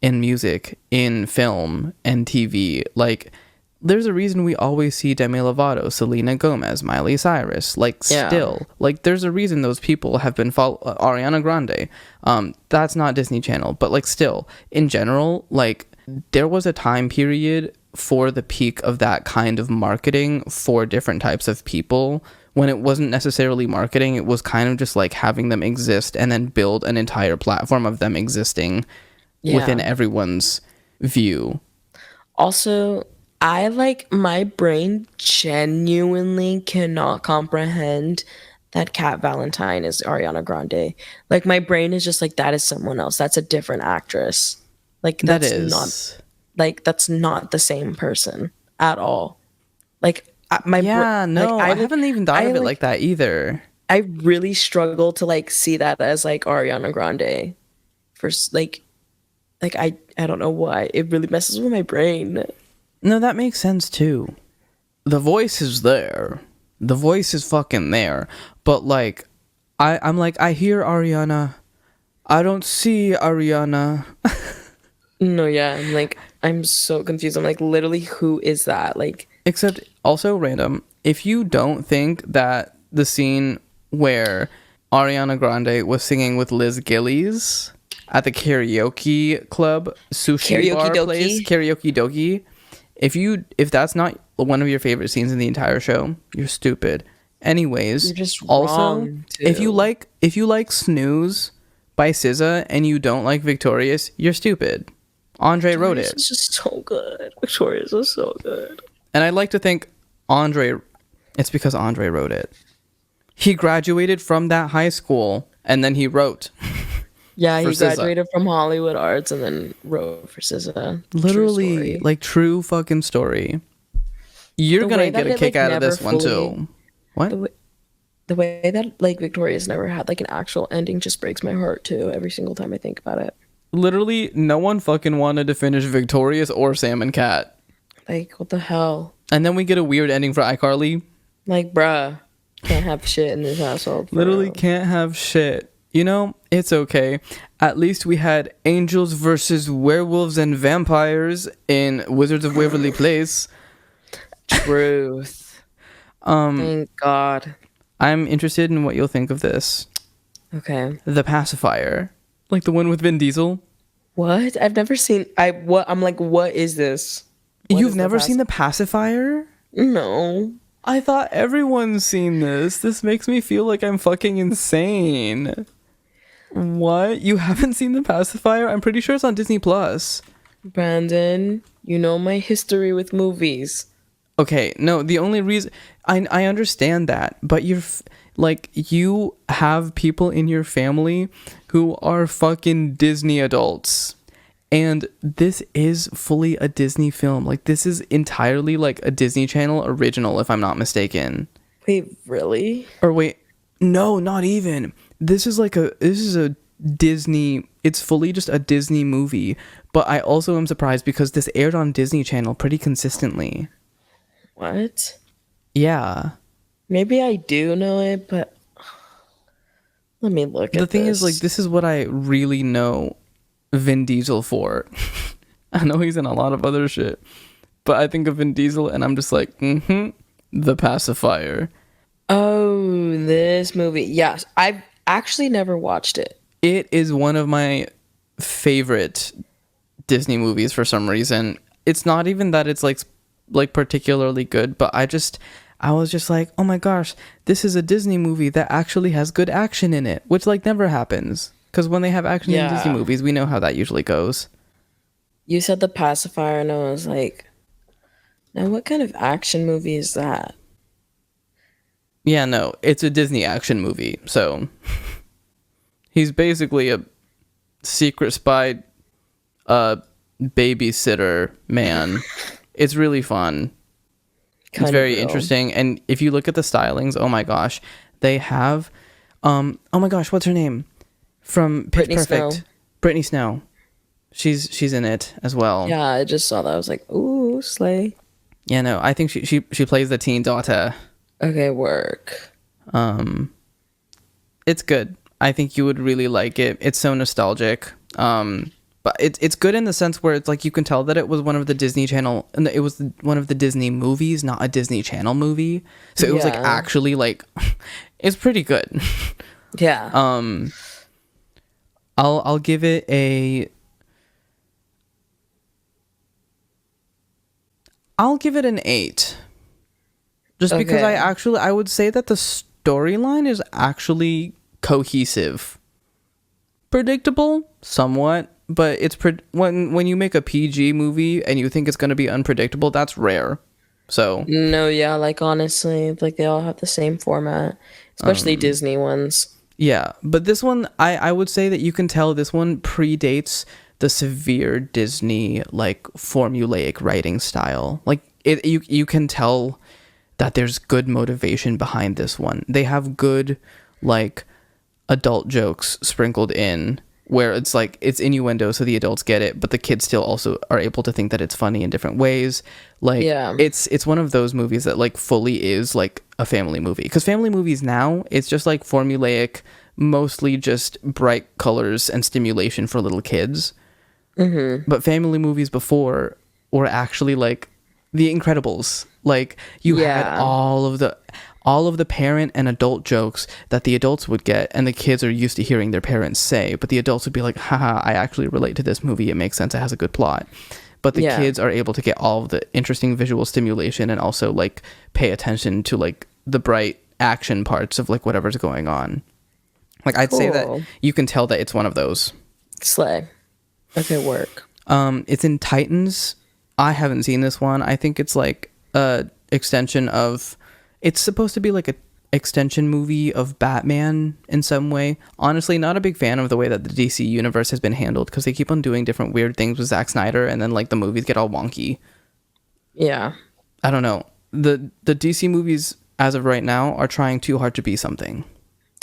music, in film and TV. Like, there's a reason we always see Demi Lovato, Selena Gomez, Miley Cyrus. Like, still, like, there's a reason those people have been Ariana Grande. That's not Disney Channel, but, like, still, in general, like, there was a time period for the peak of that kind of marketing for different types of people, when it wasn't necessarily marketing. It was kind of just like having them exist and then build an entire platform of them existing within everyone's view. Also, my brain genuinely cannot comprehend that Kat Valentine is Ariana Grande. Like, my brain is just like, that is someone else. That's a different actress. Like, that's not the same person at all. Like, I haven't even thought of it like that either. I really struggle to, like, see that as, like, Ariana Grande. I don't know why. It really messes with my brain. No, that makes sense too. The voice is there. The voice is fucking there. But, like, I'm like, I hear Ariana. I don't see Ariana. No, yeah. I'm like, I'm so confused. I'm like, literally, who is that? Like, except, also random, if you don't think that the scene where Ariana Grande was singing with Liz Gillies at the karaoke club, sushi bar place, Karaoke Doki, if that's not one of your favorite scenes in the entire show, you're stupid. Anyways, you're just also wrong, too. if you like Snooze by SZA and you don't like Victorious, you're stupid. Andre wrote it. It's just so good. Victorious is so good. And I'd like to think it's because Andre wrote it. He graduated from that high school and then he wrote. Yeah, he graduated from Hollywood Arts and then wrote for SZA. Literally, like, true fucking story. You're going to get a kick out of this one too. What? The way that, like, Victorious never had, like, an actual ending just breaks my heart too every single time I think about it. Literally, no one fucking wanted to finish Victorious or Sam and Cat. Like, what the hell? And then we get a weird ending for iCarly. Like, bruh, can't have shit in this household. Literally can't have shit. You know, it's okay. At least we had angels versus werewolves and vampires in Wizards of Waverly Place. Truth. Thank God. I'm interested in what you'll think of this. Okay. The Pacifier. Like the one with Vin Diesel. What? I've never seen. I'm like, what is this? What You've is never seen The Pacifier? No. I thought everyone's seen this. This makes me feel like I'm fucking insane. What? You haven't seen The Pacifier? I'm pretty sure it's on Disney Plus. Brandon, you know my history with movies. Okay, no, the only reason I understand that, but you have people in your family who are fucking Disney adults. And this is fully a Disney film. Like, this is entirely like a Disney Channel original, if I'm not mistaken. Wait, really? Or wait, no, not even. This is a Disney, it's fully just a Disney movie. But I also am surprised because this aired on Disney Channel pretty consistently. What? Yeah. Maybe I do know it, but let me look at this. The thing is, like, this is what I really know Vin Diesel for. I know he's in a lot of other shit, but I think of Vin Diesel and I'm just like, The Pacifier. Oh, this movie. Yes, I've actually never watched it. It is one of my favorite Disney movies for some reason. It's not even that it's like particularly good, but I was just like, oh my gosh, this is a Disney movie that actually has good action in it, which like never happens. Because when they have action in Disney movies, we know how that usually goes. You said The Pacifier, and I was like, now what kind of action movie is that? Yeah, no, it's a Disney action movie. So he's basically a secret spy, babysitter man. It's really fun. It's very interesting. And if you look at the stylings, oh my gosh, they have, oh my gosh, what's her name? From Pitch Perfect. Brittany Snow. She's in it as well. Yeah, I just saw that. I was like, ooh, slay. Yeah, no, I think she plays the teen daughter. Okay, work. It's good. I think you would really like it. It's so nostalgic. But it's good in the sense where it's like you can tell that it was one of the Disney Channel, and it was one of the Disney movies, not a Disney Channel movie. So it was like actually like, it's pretty good. Yeah. I'll give it an 8. Just because I would say that the storyline is actually cohesive. Predictable, somewhat, but it's when you make a PG movie and you think it's going to be unpredictable, that's rare. So no, yeah, like honestly, like they all have the same format, especially Disney ones. Yeah, but this one, I would say that you can tell this one predates the severe Disney like formulaic writing style. Like you can tell that there's good motivation behind this one. They have good like adult jokes sprinkled in where it's like it's innuendo so the adults get it, but the kids still also are able to think that it's funny in different ways. Like it's one of those movies that like fully is like a family movie, because family movies now, it's just like formulaic, mostly just bright colors and stimulation for little kids. But family movies before were actually like The Incredibles. Like you had all of the parent and adult jokes that the adults would get, and the kids are used to hearing their parents say, but the adults would be like, haha, I actually relate to this movie, it makes sense, it has a good plot. But the kids are able to get all of the interesting visual stimulation and also like pay attention to like the bright action parts of like whatever's going on. Like I'd say that you can tell that it's one of those. Slay. Okay, work. It's in Titans. I haven't seen this one. I think it's like a extension of, it's supposed to be like a extension movie of Batman in some way. Honestly, not a big fan of the way that the DC universe has been handled, because they keep on doing different weird things with Zack Snyder, and then like the movies get all wonky. Yeah. I don't know. The DC movies as of right now are trying too hard to be something.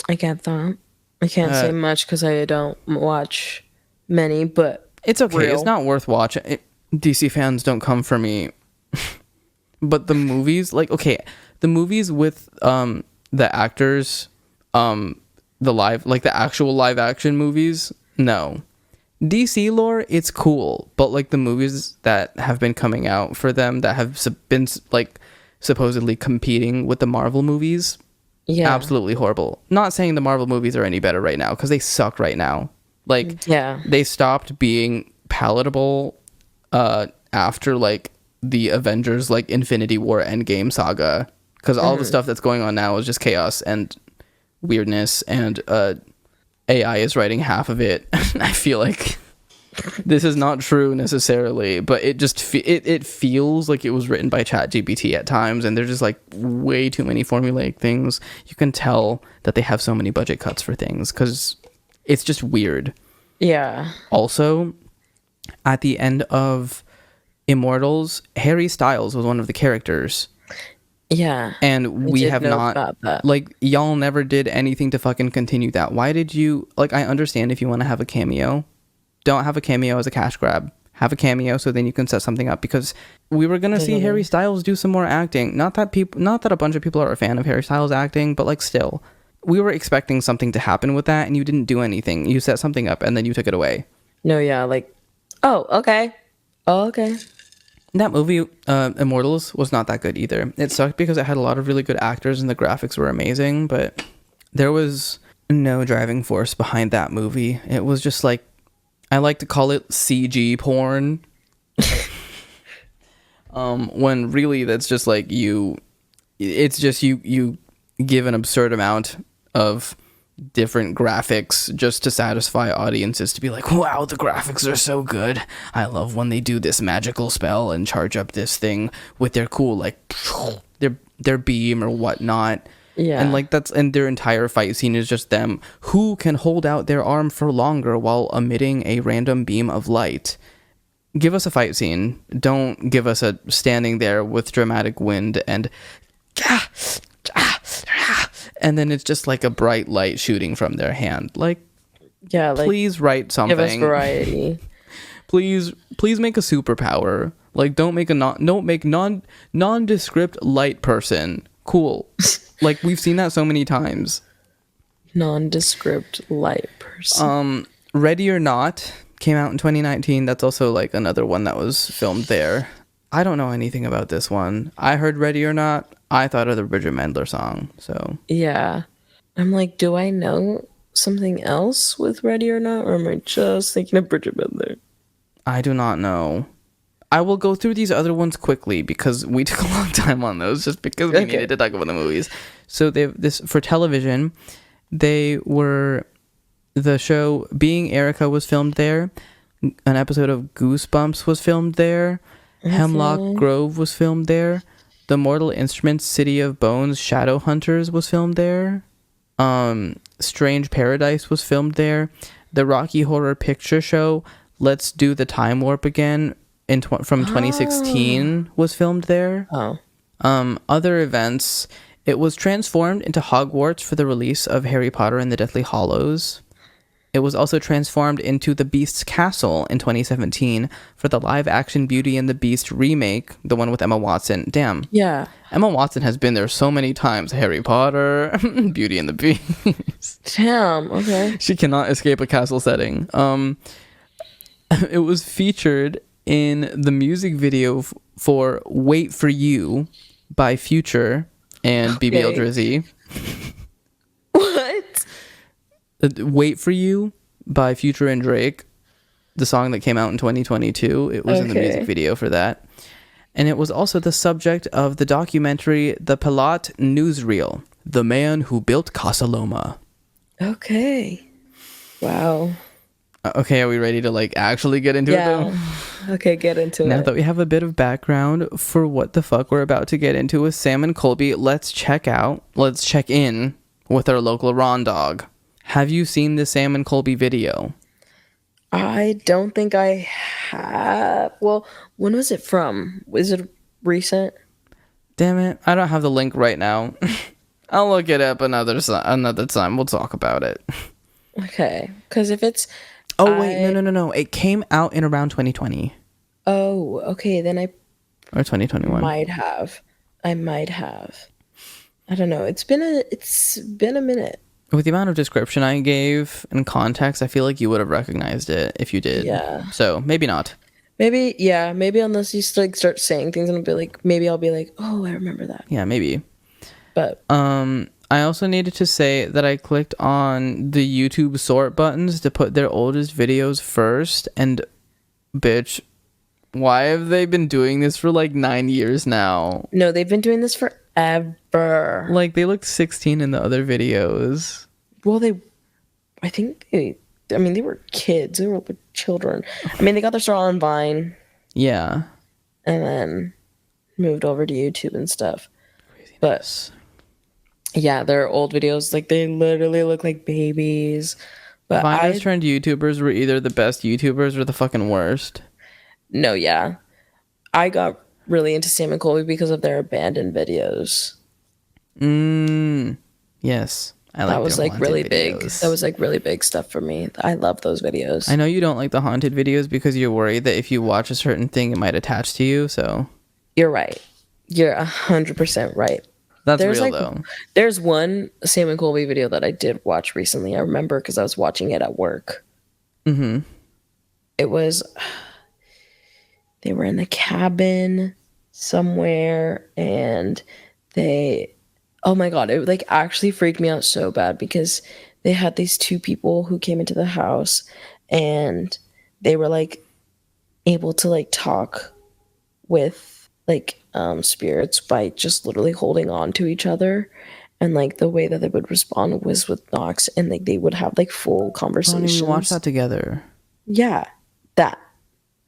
I get that. I can't say much because I don't watch many, but it's okay. It's not worth watching. DC fans don't come for me. But the movies, like, okay, the movies with the actors, the actual live action movies, no. DC lore, it's cool, but like the movies that have been coming out for them that have been like supposedly competing with the Marvel movies, absolutely horrible. Not saying the Marvel movies are any better right now, because they suck right now. Like, they stopped being palatable after like the Avengers like Infinity War Endgame saga, because all the stuff that's going on now is just chaos and weirdness, and AI is writing half of it. I feel like this is not true necessarily, but it just it feels like it was written by ChatGPT at times, and there's just like way too many formulaic things. You can tell that they have so many budget cuts for things because it's just weird. Yeah. Also, at the end of Immortals, Harry Styles was one of the characters. Yeah. And we have not, like, y'all never did anything to fucking continue that. Why did you, like, I understand if you want to have a cameo. Don't have a cameo as a cash grab. Have a cameo so then you can set something up, because we were going to see Harry Styles do some more acting. Not that a bunch of people are a fan of Harry Styles acting, but like still. We were expecting something to happen with that and you didn't do anything. You set something up and then you took it away. No, yeah, like, oh, okay. Oh, okay. That movie, Immortals, was not that good either. It sucked because it had a lot of really good actors and the graphics were amazing, but there was no driving force behind that movie. It was just like, I like to call it CG porn. When really that's just like you give an absurd amount of different graphics just to satisfy audiences to be like, wow, the graphics are so good. I love when they do this magical spell and charge up this thing with their cool, like, their beam or whatnot. Yeah. And like and their entire fight scene is just them who can hold out their arm for longer while emitting a random beam of light. Give us a fight scene. Don't give us a standing there with dramatic wind and then it's just like a bright light shooting from their hand. Like, yeah, like, please write something. Give us variety. Please make a superpower. Like, don't make nondescript light person. Cool. Like, we've seen that so many times. Nondescript light person. Ready or Not came out in 2019. That's also like another one that was filmed there. I don't know anything about this one. I heard Ready or Not. I thought of the Bridget Mendler song. So yeah, I'm like, do I know something else with Ready or Not, or am I just thinking of Bridget Mendler? I do not know. I will go through these other ones quickly because we took a long time on those just because we needed to talk about the movies. So this for television, the show Being Erica was filmed there. An episode of Goosebumps was filmed there. Hemlock Grove was filmed there. The Mortal Instruments City of Bones Shadowhunters was filmed there. Strange Paradise was filmed there. The Rocky Horror Picture Show Let's Do the Time Warp Again from 2016 was filmed there. Other events, it was transformed into Hogwarts for the release of Harry Potter and the Deathly Hallows. It was also transformed into the Beast's Castle in 2017 for the live-action Beauty and the Beast remake, the one with Emma Watson. Damn. Yeah. Emma Watson has been there so many times. Harry Potter, Beauty and the Beast. Damn, okay. She cannot escape a castle setting. It was featured in the music video for Wait For You by Future and BBL Drizzy. What? Wait For You by Future and Drake, the song that came out in 2022. It was in the music video for that. And it was also the subject of the documentary The Pilat Newsreel, The Man Who Built Casa Loma. Okay. Wow. Okay, are we ready to like actually get into it though? Okay, get into it. Now that we have a bit of background for what the fuck we're about to get into with Sam and Colby, let's check in with our local Ron Dog. Have you seen the Sam and Colby video? I don't think I have. Well, when was it from? Was it recent? Damn it, I don't have the link right now. I'll look it up another time. We'll talk about it. Okay, because if it's... Oh, wait, no. It came out in around 2020. Oh, okay, then I... Or 2021. I might have. I don't know. It's been a minute. With the amount of description I gave and context, I feel like you would have recognized it if you did. Yeah. So, maybe not. Maybe unless you start saying things and maybe I'll be like, oh, I remember that. Yeah, maybe. But I also needed to say that I clicked on the YouTube sort buttons to put their oldest videos first, and bitch, Why have they been doing this for like 9 years now? No, they've been doing this forever. Like, they looked 16 in the other videos. Well, I mean, they were kids. They were children. I mean, they got their start on Vine Yeah. and then moved over to YouTube and stuff. But yeah, their old videos, like, they literally look like babies. But Viners turned YouTubers were either the best YouTubers or the fucking worst. No, yeah. I got really into Sam and Colby because of their abandoned videos. Yes. That was like really big. That was like really big stuff for me. I love those videos. I know you don't like the haunted videos because you're worried that if you watch a certain thing, it might attach to you. So you're right. You're 100% right. That's real though. There's one Sam and Colby video that I did watch recently. I remember because I was watching it at work. Mm-hmm. It was, they were in a cabin somewhere and oh my God, it like actually freaked me out so bad because they had these two people who came into the house and they were like able to like talk with like spirits by just literally holding on to each other. And like the way that they would respond was with knocks and like they would have like full conversations. We watched that together. Yeah, that.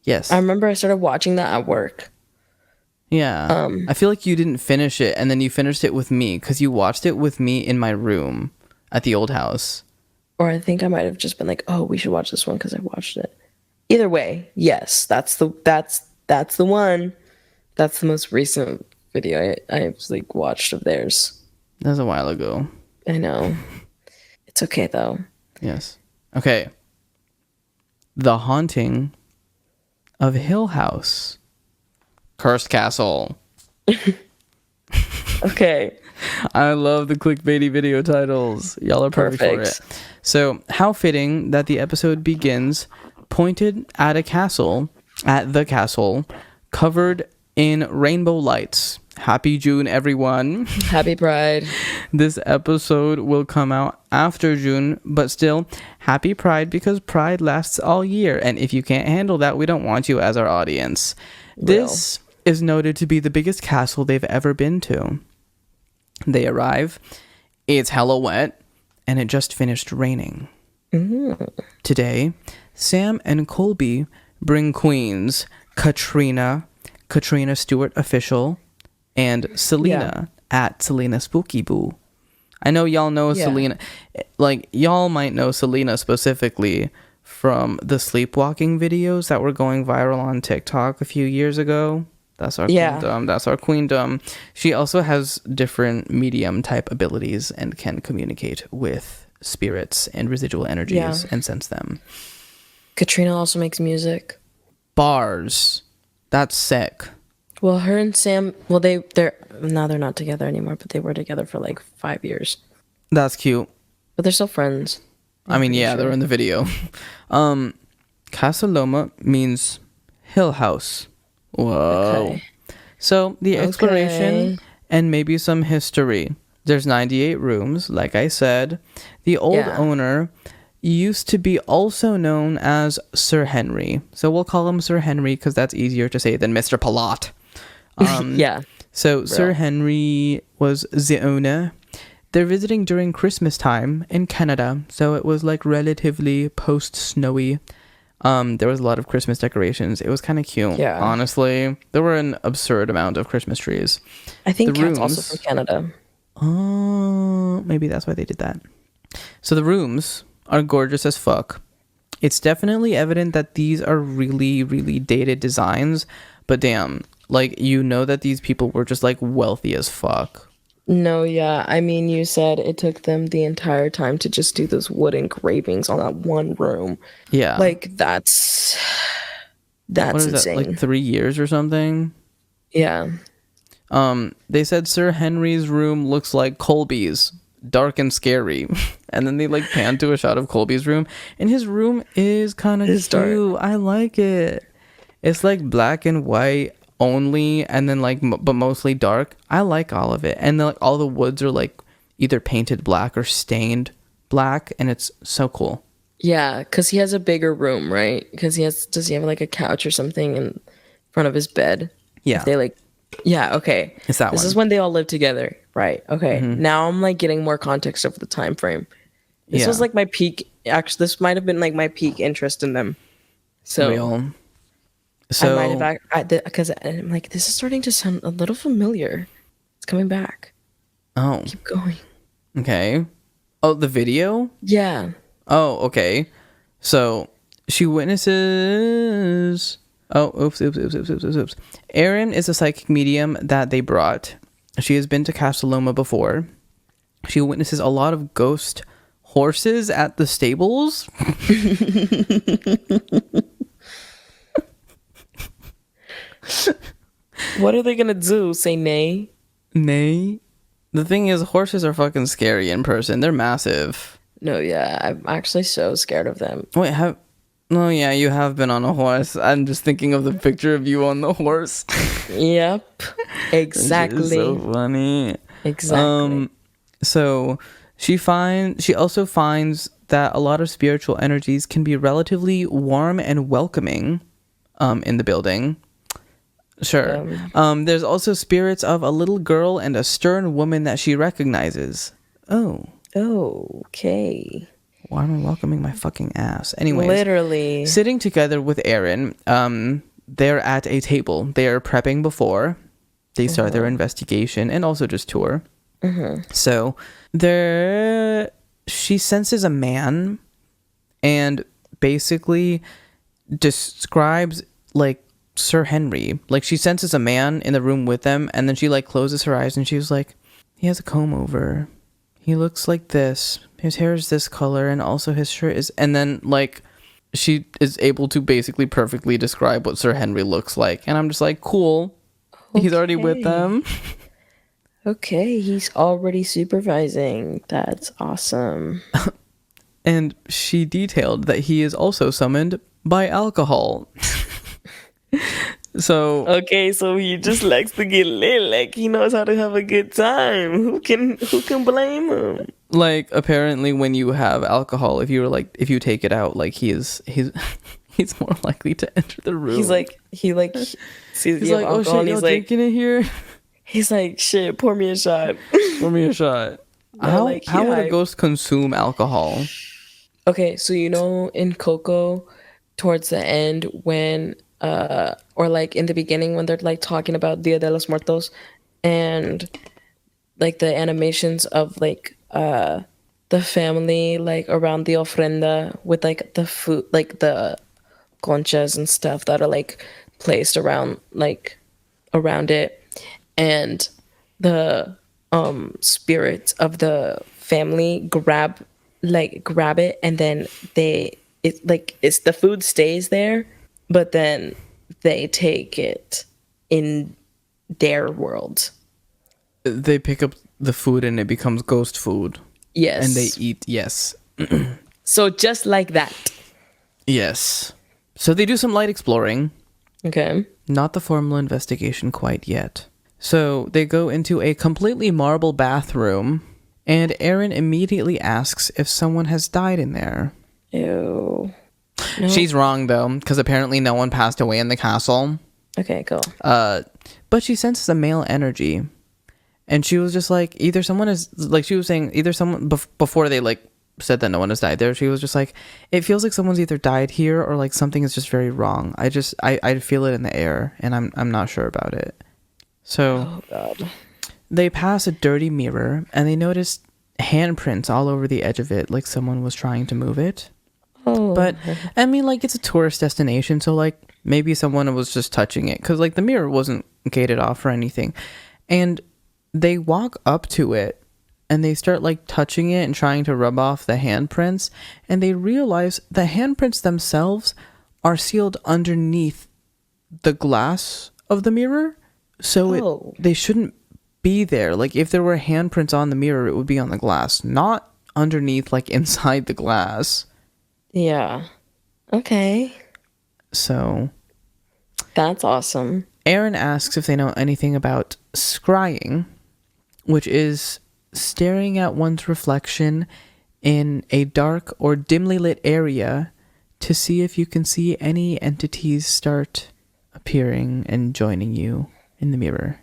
Yes. I remember I started watching that at work. Yeah. I feel like you didn't finish it and then you finished it with me because you watched it with me in my room at the old house. Or I think I might have just been like, oh, we should watch this one because I watched it. Either way, yes, that's the one. That's the most recent video I've like watched of theirs. That was a while ago. I know. It's okay though. Yes. Okay. The Haunting of Hill House. Cursed Castle. Okay. I love the clickbaity video titles. Y'all are perfect for it. So, how fitting that the episode begins pointed at the castle, covered in rainbow lights. Happy June, everyone. Happy Pride. This episode will come out after June, but still, happy Pride because Pride lasts all year. And if you can't handle that, we don't want you as our audience. This is noted to be the biggest castle they've ever been to. They arrive, it's hella wet, and it just finished raining. Today, Sam and Colby bring queens Katrina Stewart Official, and Selena at Selena Spooky Boo. I know y'all know Selena. Like, y'all might know Selena specifically from the sleepwalking videos that were going viral on TikTok a few years ago. That's our queendom. That's our queendom. She also has different medium type abilities and can communicate with spirits and residual energies and sense them. Katrina also makes music. Bars. That's sick. Well, her and Sam, well, they're now they're not together anymore, but they were together for like 5 years. That's cute. But they're still friends. I mean, yeah, they're in the video. Casa Loma means hill house. Whoa. Okay. So the exploration and maybe some history. There's 98 rooms, like I said. The old owner used to be also known as Sir Henry. So we'll call him Sir Henry because that's easier to say than Mr. Palat. So Sir Henry was the owner. They're visiting during Christmas time in Canada, so it was like relatively post-snowy. There was a lot of Christmas decorations. It was kind of cute, honestly. There were an absurd amount of Christmas trees. I think Kat's also from Canada. Oh, maybe that's why they did that. So the rooms are gorgeous as fuck. It's definitely evident that these are really, really dated designs, but damn, like, you know that these people were just like wealthy as fuck. No, yeah. I mean, you said it took them the entire time to just do those wood engravings on that one room. Yeah. Like, that's insane. That, like 3 years or something? Yeah. They said Sir Henry's room looks like Colby's, dark and scary. And then they like pan to a shot of Colby's room, and his room is kind of cute. Dark. I like it. It's like black and white only, and then like but mostly dark. I like all of it, and then like all the woods are like either painted black or stained black, and it's so cool. Yeah, because he has a bigger room, right? Because does he have like a couch or something, and front of his bed. Yeah. If they like, yeah, okay. It's that This one. is when they all live together, right? Okay. Now I'm like getting more context of the time frame. This was Yeah. like my peak. Actually, this might have been like my peak interest in them. So Real. I might So have because I'm like, this is starting to sound a little familiar. It's coming back. oh, Keep going. okay. Oh, the video? Yeah. Oh, okay. So she witnesses. Oh, oops. Erin is a psychic medium that they brought. She has been to Castelloma before. She witnesses a lot of ghost horses at the stables. What are they gonna do? Say nay? Nay. The thing is, horses are fucking scary in person. They're massive. No, yeah. I'm actually so scared of them. Wait, Oh, yeah, you have been on a horse. I'm just thinking of the picture of you on the horse. Yep. Exactly. Which is so funny. Exactly. So she also finds that a lot of spiritual energies can be relatively warm and welcoming in the building. Sure. There's also spirits of a little girl and a stern woman that she recognizes. Oh. Okay. Why am I welcoming my fucking ass? Anyways. Literally. Sitting together with Erin, they're at a table. They are prepping before they start their investigation and also just tour. So she senses a man and basically describes like Sir Henry. Like she senses a man in the room with them, and then she like closes her eyes and she was like, he has a comb over. He looks like this. His hair is this color, and also his shirt is... And then, like, she is able to basically perfectly describe what Sir Henry looks like. And I'm just like, cool. Okay. He's already with them. Okay, he's already supervising. That's awesome. And she detailed that he is also summoned by alcohol. So okay, so he just likes to get lit. Like he knows how to have a good time. Who can blame him? Like apparently, when you have alcohol, if you take it out, like he's more likely to enter the room. He's like sees he's like, oh shit, and y'all drinking it here? He's like, shit, pour me a shot. Pour me a shot. How would a ghost consume alcohol? Okay, so you know in Coco, towards the end when or like in the beginning when they're like talking about Dia de los Muertos and like the animations of like the family like around the ofrenda with like the food, like the conchas and stuff that are like placed around it, and the spirits of the family grab it, and then it's the food stays there, but then they take it in their world. They pick up the food and it becomes ghost food. Yes. And they eat, yes. So just like that. Yes. So they do some light exploring. Okay. Not the formal investigation quite yet. So they go into a completely marble bathroom, and Erin immediately asks if someone has died in there. Ew. No. She's wrong, though, because apparently no one passed away in the castle. Okay, go. But she senses a male energy. And she was just like, either someone is, like she was saying, either someone, before they like said that no one has died there, she was just like, it feels like someone's either died here or like something is just very wrong. I feel it in the air, and I'm not sure about it. So Oh God. they pass a dirty mirror and they notice handprints all over the edge of it, like someone was trying to move it. Oh. But I mean, like, it's a tourist destination, so like maybe someone was just touching it, because like the mirror wasn't gated off or anything. And they walk up to it and they start like touching it and trying to rub off the handprints, and they realize the handprints themselves are sealed underneath the glass of the mirror, so they shouldn't be there. Like if there were handprints on the mirror, it would be on the glass, not underneath, like inside the glass. Yeah. Okay. So That's awesome. Erin asks if they know anything about scrying, which is staring at one's reflection in a dark or dimly lit area to see if you can see any entities start appearing and joining you in the mirror.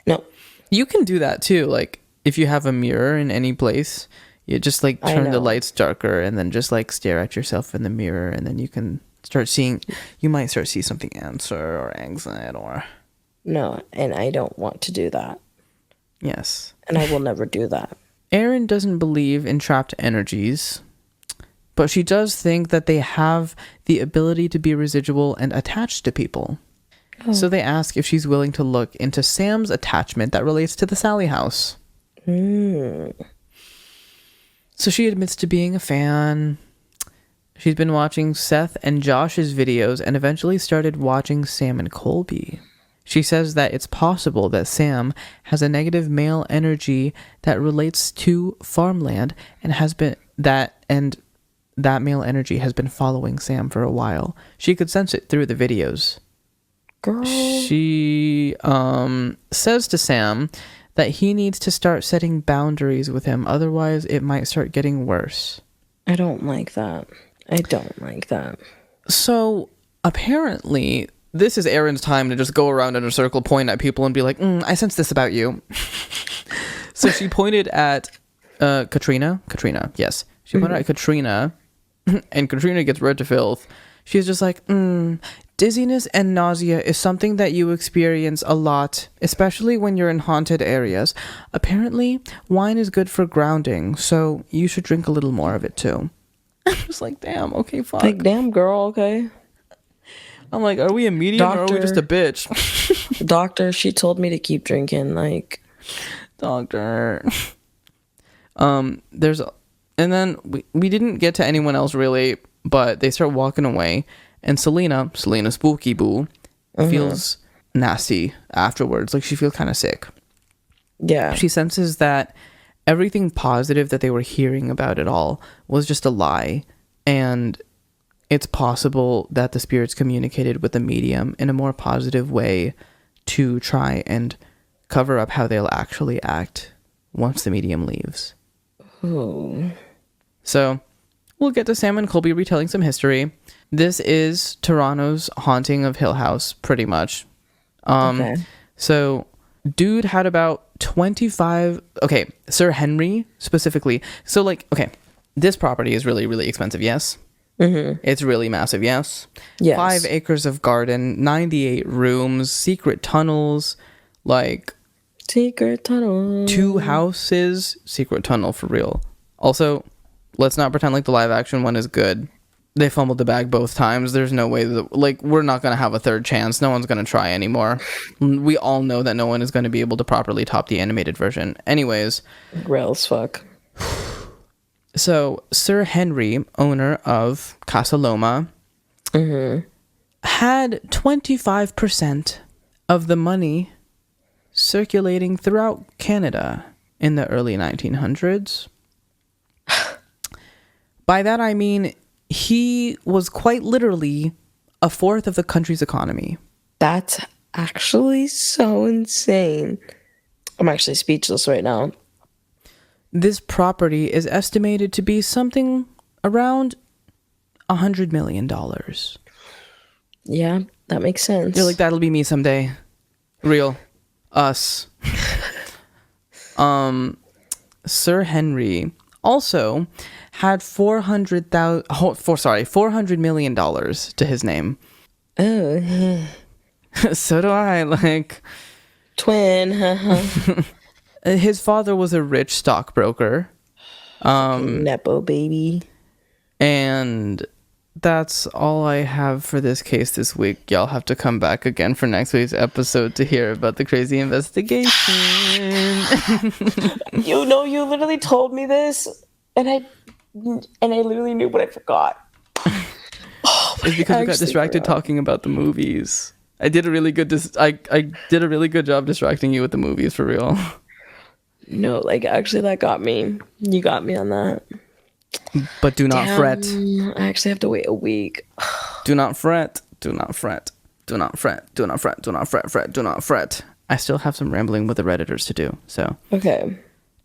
No. You can do that too. Like if you have a mirror in any place, you just like turn the lights darker and then just like stare at yourself in the mirror, and then you can start seeing. You might start see something answer or anxiety or. No, and I don't want to do that. Yes. And I will never do that. Erin doesn't believe in trapped energies, but she does think that they have the ability to be residual and attached to people. Oh. So they ask if she's willing to look into Sam's attachment that relates to the Sally house. So she admits to being a fan. She's been watching Seth and Josh's videos and eventually started watching Sam and Colby. She says that it's possible that Sam has a negative male energy that relates to farmland and that male energy has been following Sam for a while. She could sense it through the videos. Girl. She says to Sam that he needs to start setting boundaries with him, otherwise it might start getting worse. I don't like that. So apparently this is Erin's time to just go around in a circle, point at people, and be like, I sense this about you. So she pointed at Katrina, yes. She pointed at Katrina, and Katrina gets red to filth. She's just like, dizziness and nausea is something that you experience a lot, especially when you're in haunted areas. Apparently, wine is good for grounding, so you should drink a little more of it too. I'm just like, damn, okay, fuck. Like, damn, girl, okay. I'm like, are we a medium or are we just a bitch? Doctor, she told me to keep drinking, like. Doctor. And then we didn't get to anyone else really, but they start walking away, and Selena Spooky Boo, feels nasty afterwards. Like, she feels kind of sick. Yeah. She senses that everything positive that they were hearing about it all was just a lie, and it's possible that the spirits communicated with the medium in a more positive way to try and cover up how they'll actually act once the medium leaves. Oh. So we'll get to Sam and Colby retelling some history. This is Toronto's haunting of Hill House, pretty much. Okay. So dude had about 25... Okay, Sir Henry specifically. So, like, okay, this property is really, really expensive, yes? Mm-hmm. It's really massive, yes? Yes. 5 acres of garden, 98 rooms, secret tunnels, like... Secret tunnel. 2 houses, secret tunnel for real. Also, let's not pretend like the live action one is good. They fumbled the bag both times. There's no way that, like, we're not going to have a third chance. No one's going to try anymore. We all know that no one is going to be able to properly top the animated version. Anyways. Real as fuck. So, Sir Henry, owner of Casa Loma, had 25% of the money circulating throughout Canada in the early 1900s. By that I mean he was quite literally a fourth of the country's economy. That's actually so insane. I'm actually speechless right now. This property is estimated to be something around $100 million. Yeah, that makes sense. You're like, that'll be me someday. Real. Us. Sir Henry also had $400 million to his name. Oh. So do I, like... Twin. His father was a rich stockbroker. Nepo baby. And that's all I have for this case this week. Y'all have to come back again for next week's episode to hear about the crazy investigation. You know, you literally told me this, and I literally knew, but I forgot. It's because we got distracted talking about the movies. I did a really good I did a really good job distracting you with the movies, for real. No, like, actually, that got me. You got me on that. But do not fret. I actually have to wait a week. Do not fret. Do not fret. Do not fret. Do not fret. Do not fret. Fret. Do not fret. I still have some rambling with the Redditors to do, so. Okay.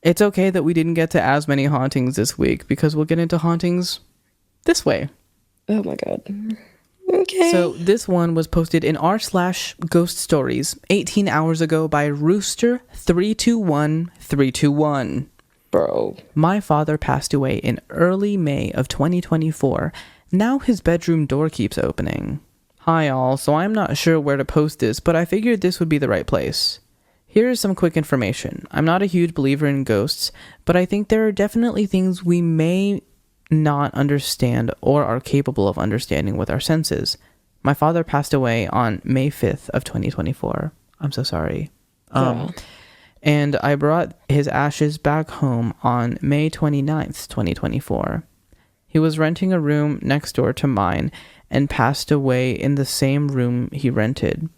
It's okay that we didn't get to as many hauntings this week, because we'll get into hauntings this way. Oh my god. Okay. Okay. So this one was posted in r/ghost stories 18 hours ago by Rooster321321. Bro. My father passed away in early May of 2024. Now his bedroom door keeps opening. Hi all, so I'm not sure where to post this, but I figured this would be the right place. Here is some quick information. I'm not a huge believer in ghosts, but I think there are definitely things we may not understand or are capable of understanding with our senses. My father passed away on May 5th of 2024. I'm so sorry. And I brought his ashes back home on May 29th, 2024. He was renting a room next door to mine and passed away in the same room he rented.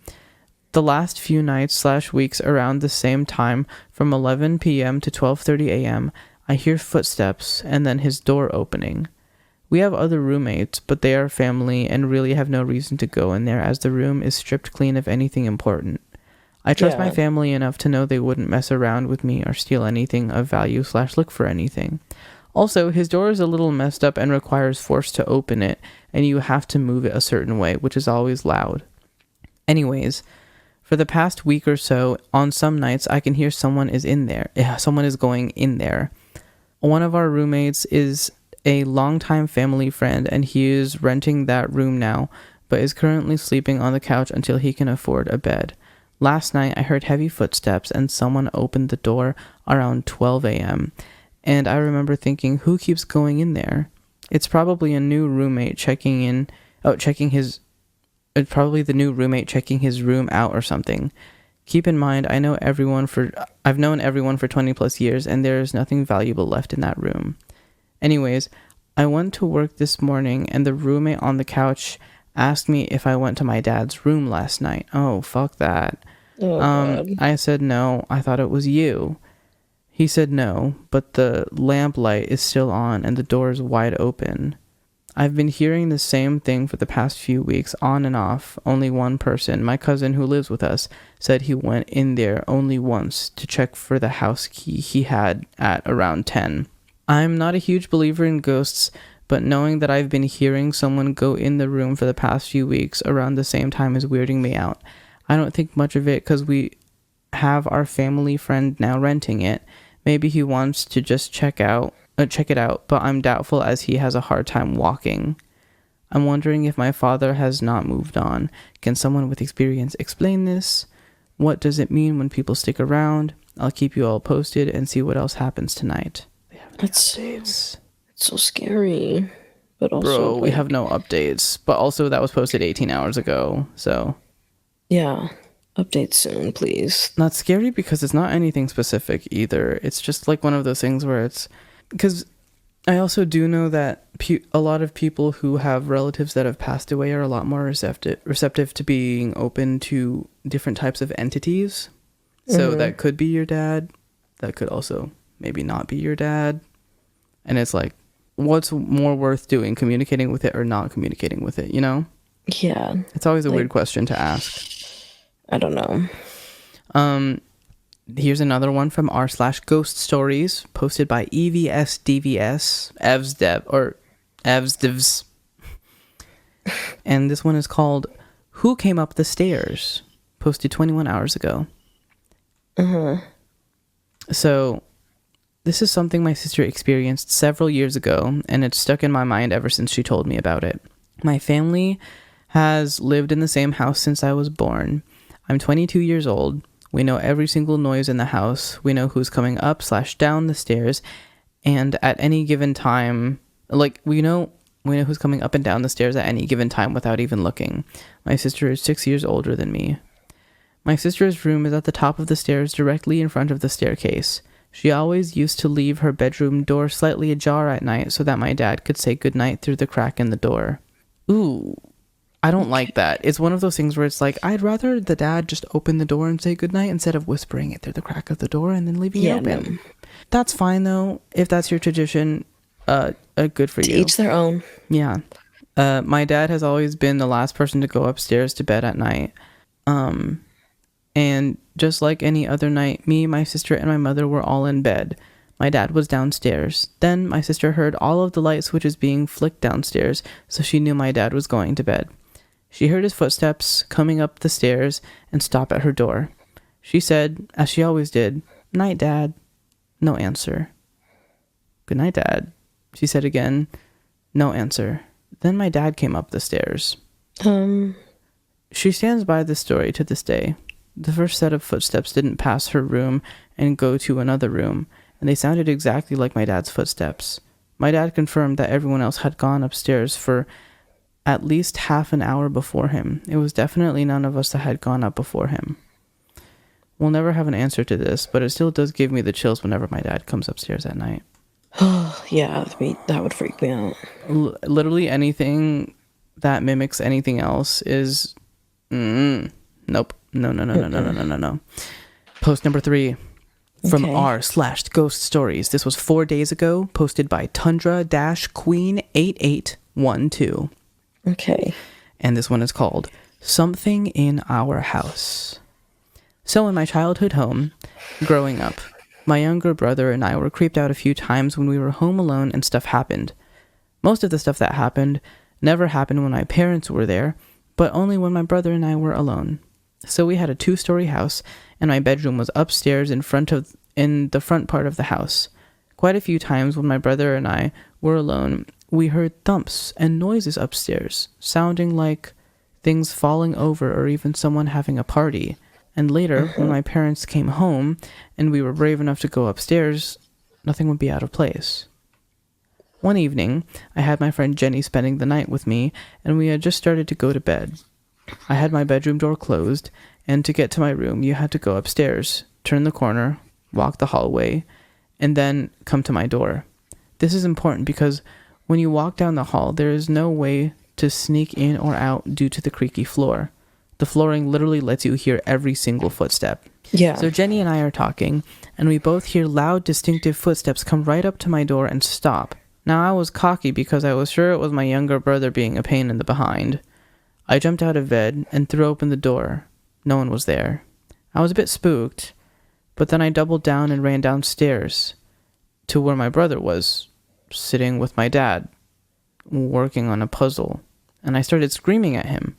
The last few nights/weeks around the same time, from 11 p.m. to 12:30 a.m., I hear footsteps and then his door opening. We have other roommates, but they are family and really have no reason to go in there as the room is stripped clean of anything important. I trust my family enough to know they wouldn't mess around with me or steal anything of value/look for anything. Also, his door is a little messed up and requires force to open it, and you have to move it a certain way, which is always loud. Anyways, for the past week or so, on some nights I can hear someone is in there. Someone is going in there. One of our roommates is a longtime family friend, and he is renting that room now, but is currently sleeping on the couch until he can afford a bed. Last night, I heard heavy footsteps, and someone opened the door around 12 a.m., and I remember thinking, who keeps going in there? It's probably a new roommate it's probably the new roommate checking his room out or something. Keep in mind, I've known everyone for 20 plus years, and there is nothing valuable left in that room. Anyways, I went to work this morning, and the roommate on the couch asked me if I went to my dad's room last night. Oh, fuck that. God. I said no, I thought it was you. He said no, but the lamp light is still on and the door is wide open. I've been hearing the same thing for the past few weeks, on and off. Only one person, my cousin who lives with us, said he went in there only once to check for the house key he had at around 10. I'm not a huge believer in ghosts, but knowing that I've been hearing someone go in the room for the past few weeks around the same time is weirding me out. I don't think much of it because we have our family friend now renting it. Maybe he wants to just check it out, but I'm doubtful as he has a hard time walking. I'm wondering if my father has not moved on. Can someone with experience explain this? What does it mean when people stick around? I'll keep you all posted and see what else happens tonight. It's so scary. But also, Bro, we have no updates. But also that was posted 18 hours ago, so... Yeah. Update soon, please. Not scary because it's not anything specific either. It's just like one of those things where it's... Because I also do know that a lot of people who have relatives that have passed away are a lot more receptive to being open to different types of entities. So that could be your dad. That could also maybe not be your dad. And it's like, what's more worth doing? Communicating with it or not communicating with it, you know? Yeah. It's always a weird question to ask. I don't know. Here's another one from r/ghost stories posted by EVSDVS Evsdivs. And this one is called Who Came Up the Stairs? Posted 21 hours ago. So this is something my sister experienced several years ago, and it's stuck in my mind ever since she told me about it. My family has lived in the same house since I was born. I'm 22 years old. We know every single noise in the house. We know who's coming up/down the stairs. And at any given time, we know who's coming up and down the stairs at any given time without even looking. My sister is 6 years older than me. My sister's room is at the top of the stairs directly in front of the staircase. She always used to leave her bedroom door slightly ajar at night so that my dad could say goodnight through the crack in the door. Ooh, I don't like that. It's one of those things where it's like, I'd rather the dad just open the door and say goodnight instead of whispering it through the crack of the door and then leaving it open. No. That's fine though. If that's your tradition, good for you. Each their own. Yeah. My dad has always been the last person to go upstairs to bed at night. And just like any other night, me, my sister, and my mother were all in bed. My dad was downstairs. Then my sister heard all of the light switches being flicked downstairs, so she knew my dad was going to bed. She heard his footsteps coming up the stairs and stop at her door. She said, as she always did, "Night, Dad." No answer. "Good night, Dad," she said again. No answer. Then my dad came up the stairs. She stands by this story to this day. The first set of footsteps didn't pass her room and go to another room, and they sounded exactly like my dad's footsteps. My dad confirmed that everyone else had gone upstairs for at least half an hour before him. It was definitely none of us that had gone up before him. We'll never have an answer to this, but it still does give me the chills whenever my dad comes upstairs at night. Yeah, that would freak me out. Literally anything that mimics anything else is... Nope. No. Post number 3 from r/ghost stories. This was 4 days ago, posted by Tundra-Queen8812. Okay. And this one is called Something in Our House. So in my childhood home, growing up, my younger brother and I were creeped out a few times when we were home alone and stuff happened. Most of the stuff that happened never happened when my parents were there, but only when my brother and I were alone. So we had a 2-story house, and my bedroom was upstairs in the front part of the house. Quite a few times when my brother and I were alone, we heard thumps and noises upstairs, sounding like things falling over or even someone having a party. And later, when my parents came home and we were brave enough to go upstairs, nothing would be out of place. One evening, I had my friend Jenny spending the night with me, and we had just started to go to bed. I had my bedroom door closed, and to get to my room, you had to go upstairs, turn the corner, walk the hallway, and then come to my door. This is important because when you walk down the hall, there is no way to sneak in or out due to the creaky floor. The flooring literally lets you hear every single footstep. Yeah. So Jenny and I are talking, and we both hear loud, distinctive footsteps come right up to my door and stop. Now, I was cocky because I was sure it was my younger brother being a pain in the behind. I jumped out of bed and threw open the door. No one was there. I was a bit spooked, but then I doubled down and ran downstairs to where my brother was, sitting with my dad, working on a puzzle, and I started screaming at him.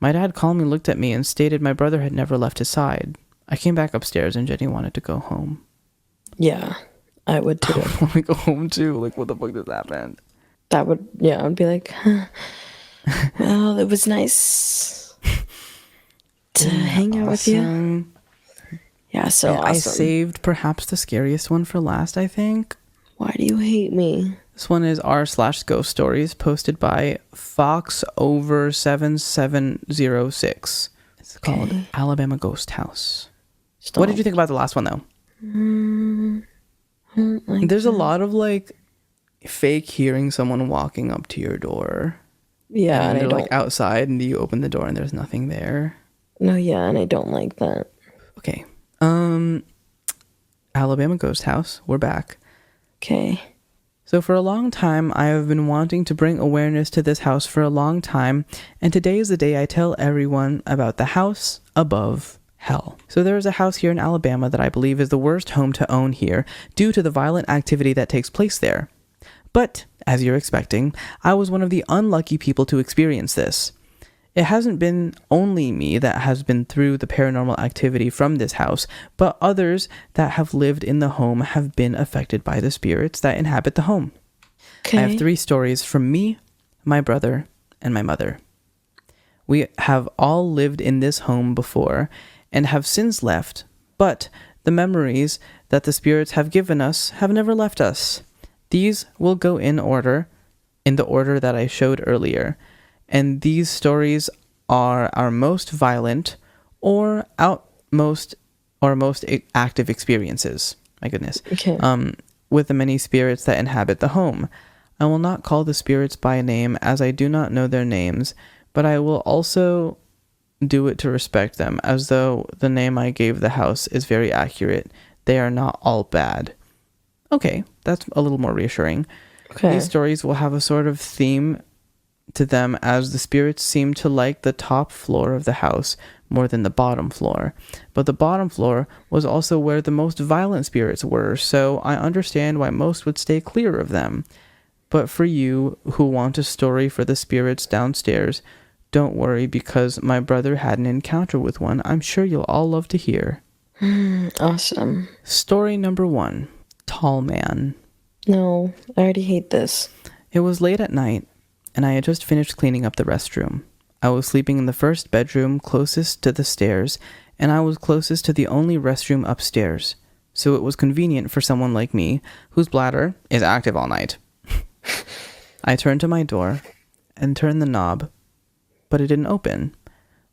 My dad calmly looked at me and stated my brother had never left his side. I came back upstairs and Jenny wanted to go home. Yeah, I would too. I want to go home too. Like, what the fuck just happened? That would, yeah, I'd be like, huh. Well, it was nice to hang out with you. Yeah, so awesome. I saved perhaps the scariest one for last, I think. Why do you hate me? This one is r/ghost stories, posted by FoxOver7706. It's called Alabama Ghost House. Stop. What did you think about the last one, though? There's a lot of, like, fake hearing someone walking up to your door. Yeah, and they're, like, outside, and you open the door, and there's nothing there. No, yeah, and I don't like that. Okay. Alabama Ghost House. We're back. Okay. So for a long time, I have been wanting to bring awareness to this house for a long time, and today is the day I tell everyone about the house above hell. So there is a house here in Alabama that I believe is the worst home to own here due to the violent activity that takes place there. But, as you're expecting, I was one of the unlucky people to experience this. It hasn't been only me that has been through the paranormal activity from this house, but others that have lived in the home have been affected by the spirits that inhabit the home. Okay. I have 3 stories from me, my brother, and my mother. We have all lived in this home before and have since left, but the memories that the spirits have given us have never left us. These will go in the order that I showed earlier. And these stories are our most violent or most active experiences. My goodness. Okay. With the many spirits that inhabit the home. I will not call the spirits by name as I do not know their names, but I will also do it to respect them, as though the name I gave the house is very accurate. They are not all bad. Okay, that's a little more reassuring. Okay. These stories will have a sort of theme to them, as the spirits seem to like the top floor of the house more than the bottom floor. But the bottom floor was also where the most violent spirits were, so I understand why most would stay clear of them. But for you who want a story for the spirits downstairs, Don't worry, because my brother had an encounter with one I'm sure you'll all love to hear. Awesome. Story number 1. Tall man. No, I already hate this. It was late at night, and I had just finished cleaning up the restroom. I was sleeping in the first bedroom closest to the stairs, and I was closest to the only restroom upstairs, so it was convenient for someone like me, whose bladder is active all night. I turned to my door and turned the knob, but it didn't open,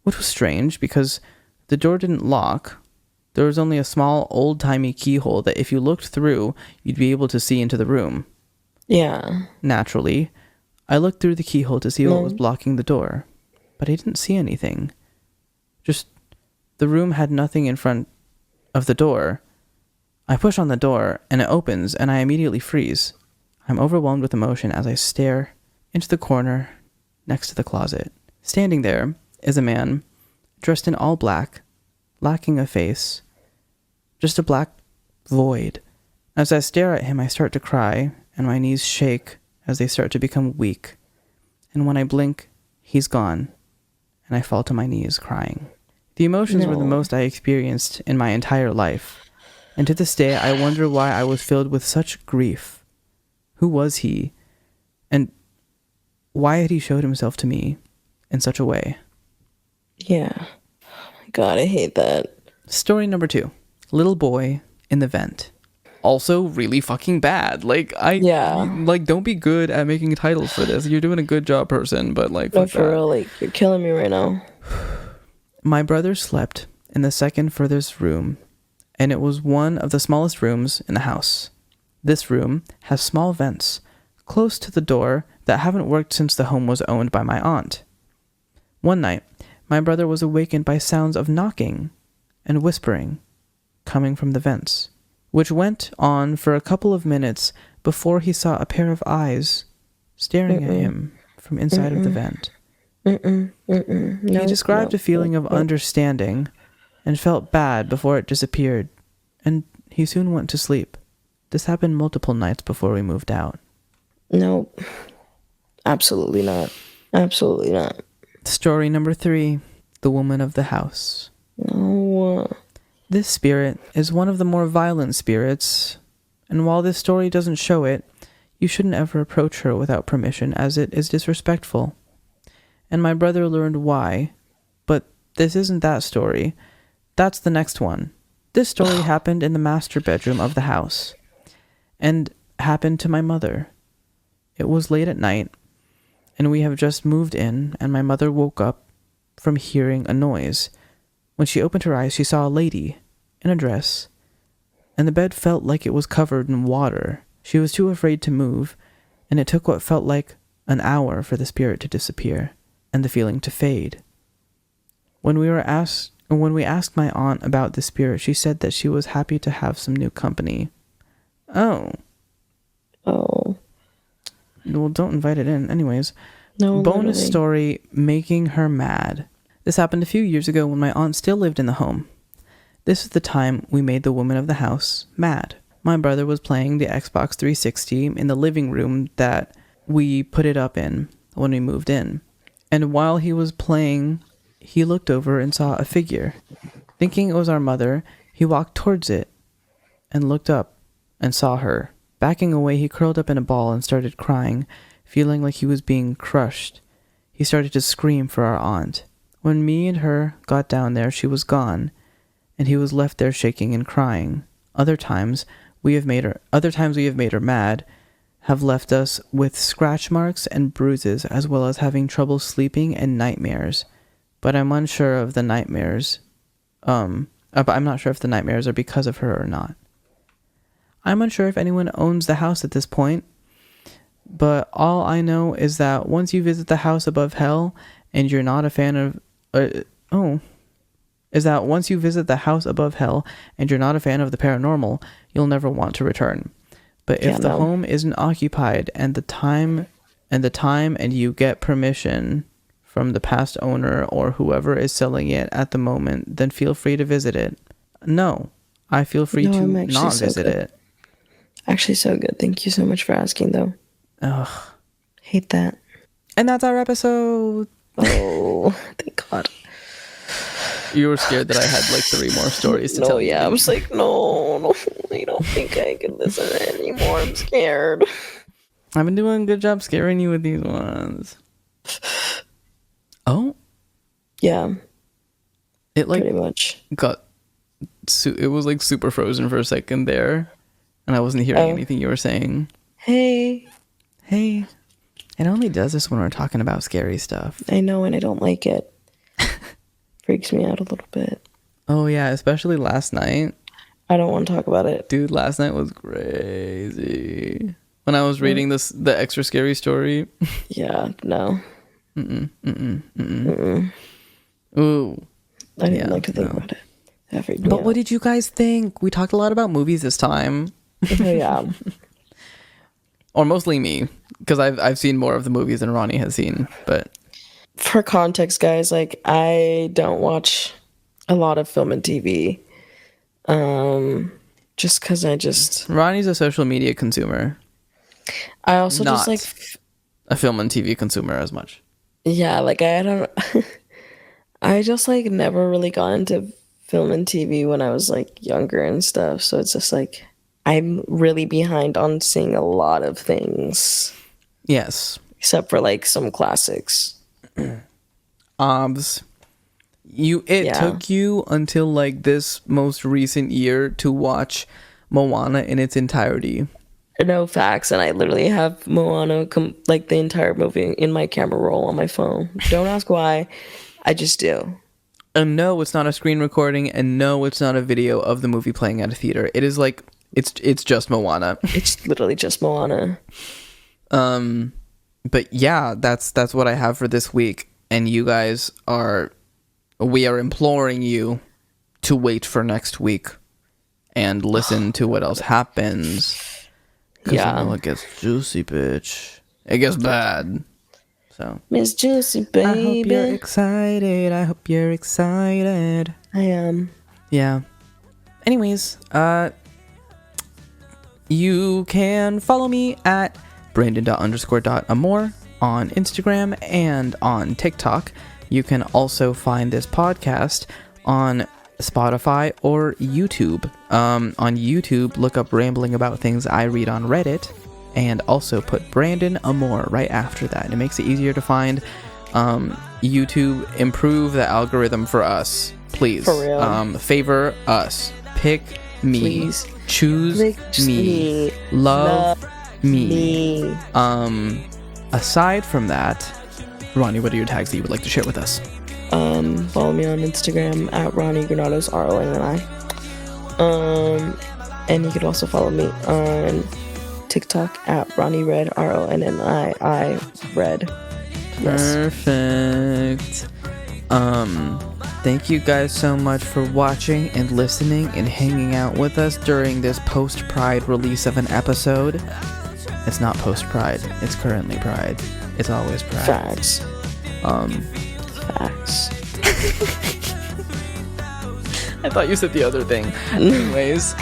which was strange because the door didn't lock. There was only a small, old-timey keyhole that if you looked through, you'd be able to see into the room. Yeah. Naturally, I looked through the keyhole to see what was blocking the door, but I didn't see anything. Just, the room had nothing in front of the door. I push on the door, and it opens, and I immediately freeze. I'm overwhelmed with emotion as I stare into the corner next to the closet. Standing there is a man dressed in all black, lacking a face, just a black void. As I stare at him, I start to cry, and my knees shake as they start to become weak. And when I blink, he's gone, and I fall to my knees crying. The emotions were the most I experienced in my entire life, and to this day I wonder why I was filled with such grief. Who was he, and why had he showed himself to me in such a way? Yeah. Oh my god, I hate that. Story number 2. Little boy in the vent. Also really fucking bad. Don't be good at making titles for this. You're doing a good job, person, but No, fuck for that. real, you're killing me right now. My brother slept in the second furthest room, and it was one of the smallest rooms in the house. This room has small vents close to the door that haven't worked since the home was owned by my aunt. One night, my brother was awakened by sounds of knocking and whispering coming from the vents, which went on for a couple of minutes before he saw a pair of eyes staring at him from inside of the vent. He described a feeling of understanding and felt bad before it disappeared, and he soon went to sleep. This happened multiple nights before we moved out. Nope. Absolutely not. Absolutely not. Story number 3. The woman of the house. No. This spirit is one of the more violent spirits, and while this story doesn't show it, you shouldn't ever approach her without permission, as it is disrespectful. And my brother learned why, but this isn't that story. That's the next one. This story happened in the master bedroom of the house, and happened to my mother. It was late at night, and we have just moved in, and my mother woke up from hearing a noise. When she opened her eyes, she saw a lady in a dress, and the bed felt like it was covered in water. She was too afraid to move, and it took what felt like an hour for the spirit to disappear and the feeling to fade. When we asked my aunt about the spirit, she said that she was happy to have some new company. Oh. Well, don't invite it in. Anyways, No. bonus literally. story, making her mad. This happened a few years ago when my aunt still lived in the home. This is the time we made the woman of the house mad. My brother was playing the Xbox 360 in the living room that we put it up in when we moved in. And while he was playing, he looked over and saw a figure. Thinking it was our mother, he walked towards it and looked up and saw her. Backing away, he curled up in a ball and started crying, feeling like he was being crushed. He started to scream for our aunt. When me and her got down there, she was gone, and he was left there shaking and crying. Other times we have made her mad, have left us with scratch marks and bruises, as well as having trouble sleeping and nightmares. But I'm unsure of the nightmares. I'm not sure if the nightmares are because of her or not. I'm unsure if anyone owns the house at this point, but all I know is that once you visit the house above hell and you're not a fan of once you visit the house above hell and you're not a fan of the paranormal, you'll never want to return. But if the home isn't occupied and the time and you get permission from the past owner or whoever is selling it at the moment, then feel free to visit it. No, I feel free to not visit it. Actually so good. Thank you so much for asking, though. Ugh. Hate that. And that's our episode. Oh, thank God. You were scared that I had like 3 more stories to tell you. I was like, no, I don't think I can listen anymore. I'm scared. I've been doing a good job scaring you with these ones. Oh, Yeah, it like pretty much. got it was like super frozen for a second there, and I wasn't hearing anything you were saying. Hey, Hey, it only does this when we're talking about scary stuff. I know, and I don't like it. Freaks me out a little bit. Oh yeah, especially last night. I don't want to talk about it. Dude, last night was crazy. When I was reading the extra scary story. Yeah, no. Ooh. I didn't like to think about it. But what did you guys think? We talked a lot about movies this time. Oh, yeah. Or mostly me, because I've seen more of the movies than Ronnie has seen. But for context, guys, like I don't watch a lot of film and TV. Just because Ronnie's a social media consumer. I also Not just like a film and TV consumer as much. Yeah, like I don't I just like never really got into film and TV when I was like younger and stuff. So it's just like I'm really behind on seeing a lot of things. Yes. Except for like some classics. It took you until like this most recent year to watch Moana in its entirety. No facts, and I literally have Moana like the entire movie in my camera roll on my phone. Don't ask why, I just do. And no, it's not a screen recording, and no, it's not a video of the movie playing at a theater. It is like it's just Moana. It's literally just Moana. But yeah, that's what I have for this week, and we are imploring you to wait for next week and listen to what else happens. Yeah, you know it gets juicy, bitch. It gets bad. So Miss Juicy, baby. I hope you're excited. I am. Yeah. Anyways, you can follow me at brandon._.amore on Instagram and on TikTok. You can also find this podcast on Spotify or YouTube. On YouTube, look up Rambling About Things I Read on Reddit, and also put Brandon Amore right after that. It makes it easier to find. YouTube, improve the algorithm for us, please. For real. Favor us. Pick me. Please. Choose me. Love me. Aside from that, Ronnie, what are your tags that you would like to share with us? Follow me on Instagram at Ronnie Granados, RONNI. And you could also follow me on TikTok at Ronnie Red, RONNII Red. Yes. Perfect. Thank you guys so much for watching and listening and hanging out with us during this post-Pride release of an episode. It's not post-Pride. It's currently Pride. It's always Pride. Facts. Facts. I thought you said the other thing. Anyways.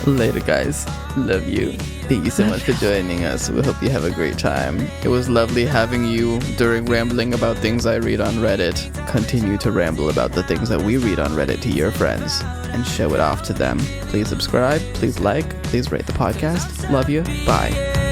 Later, guys. Love you. Thank you so much for joining us. We hope you have a great time. It was lovely having you during Rambling About Things I Read on Reddit. Continue to ramble about the things that we read on Reddit to your friends and show it off to them. Please subscribe, please like, please rate the podcast. Love you. Bye.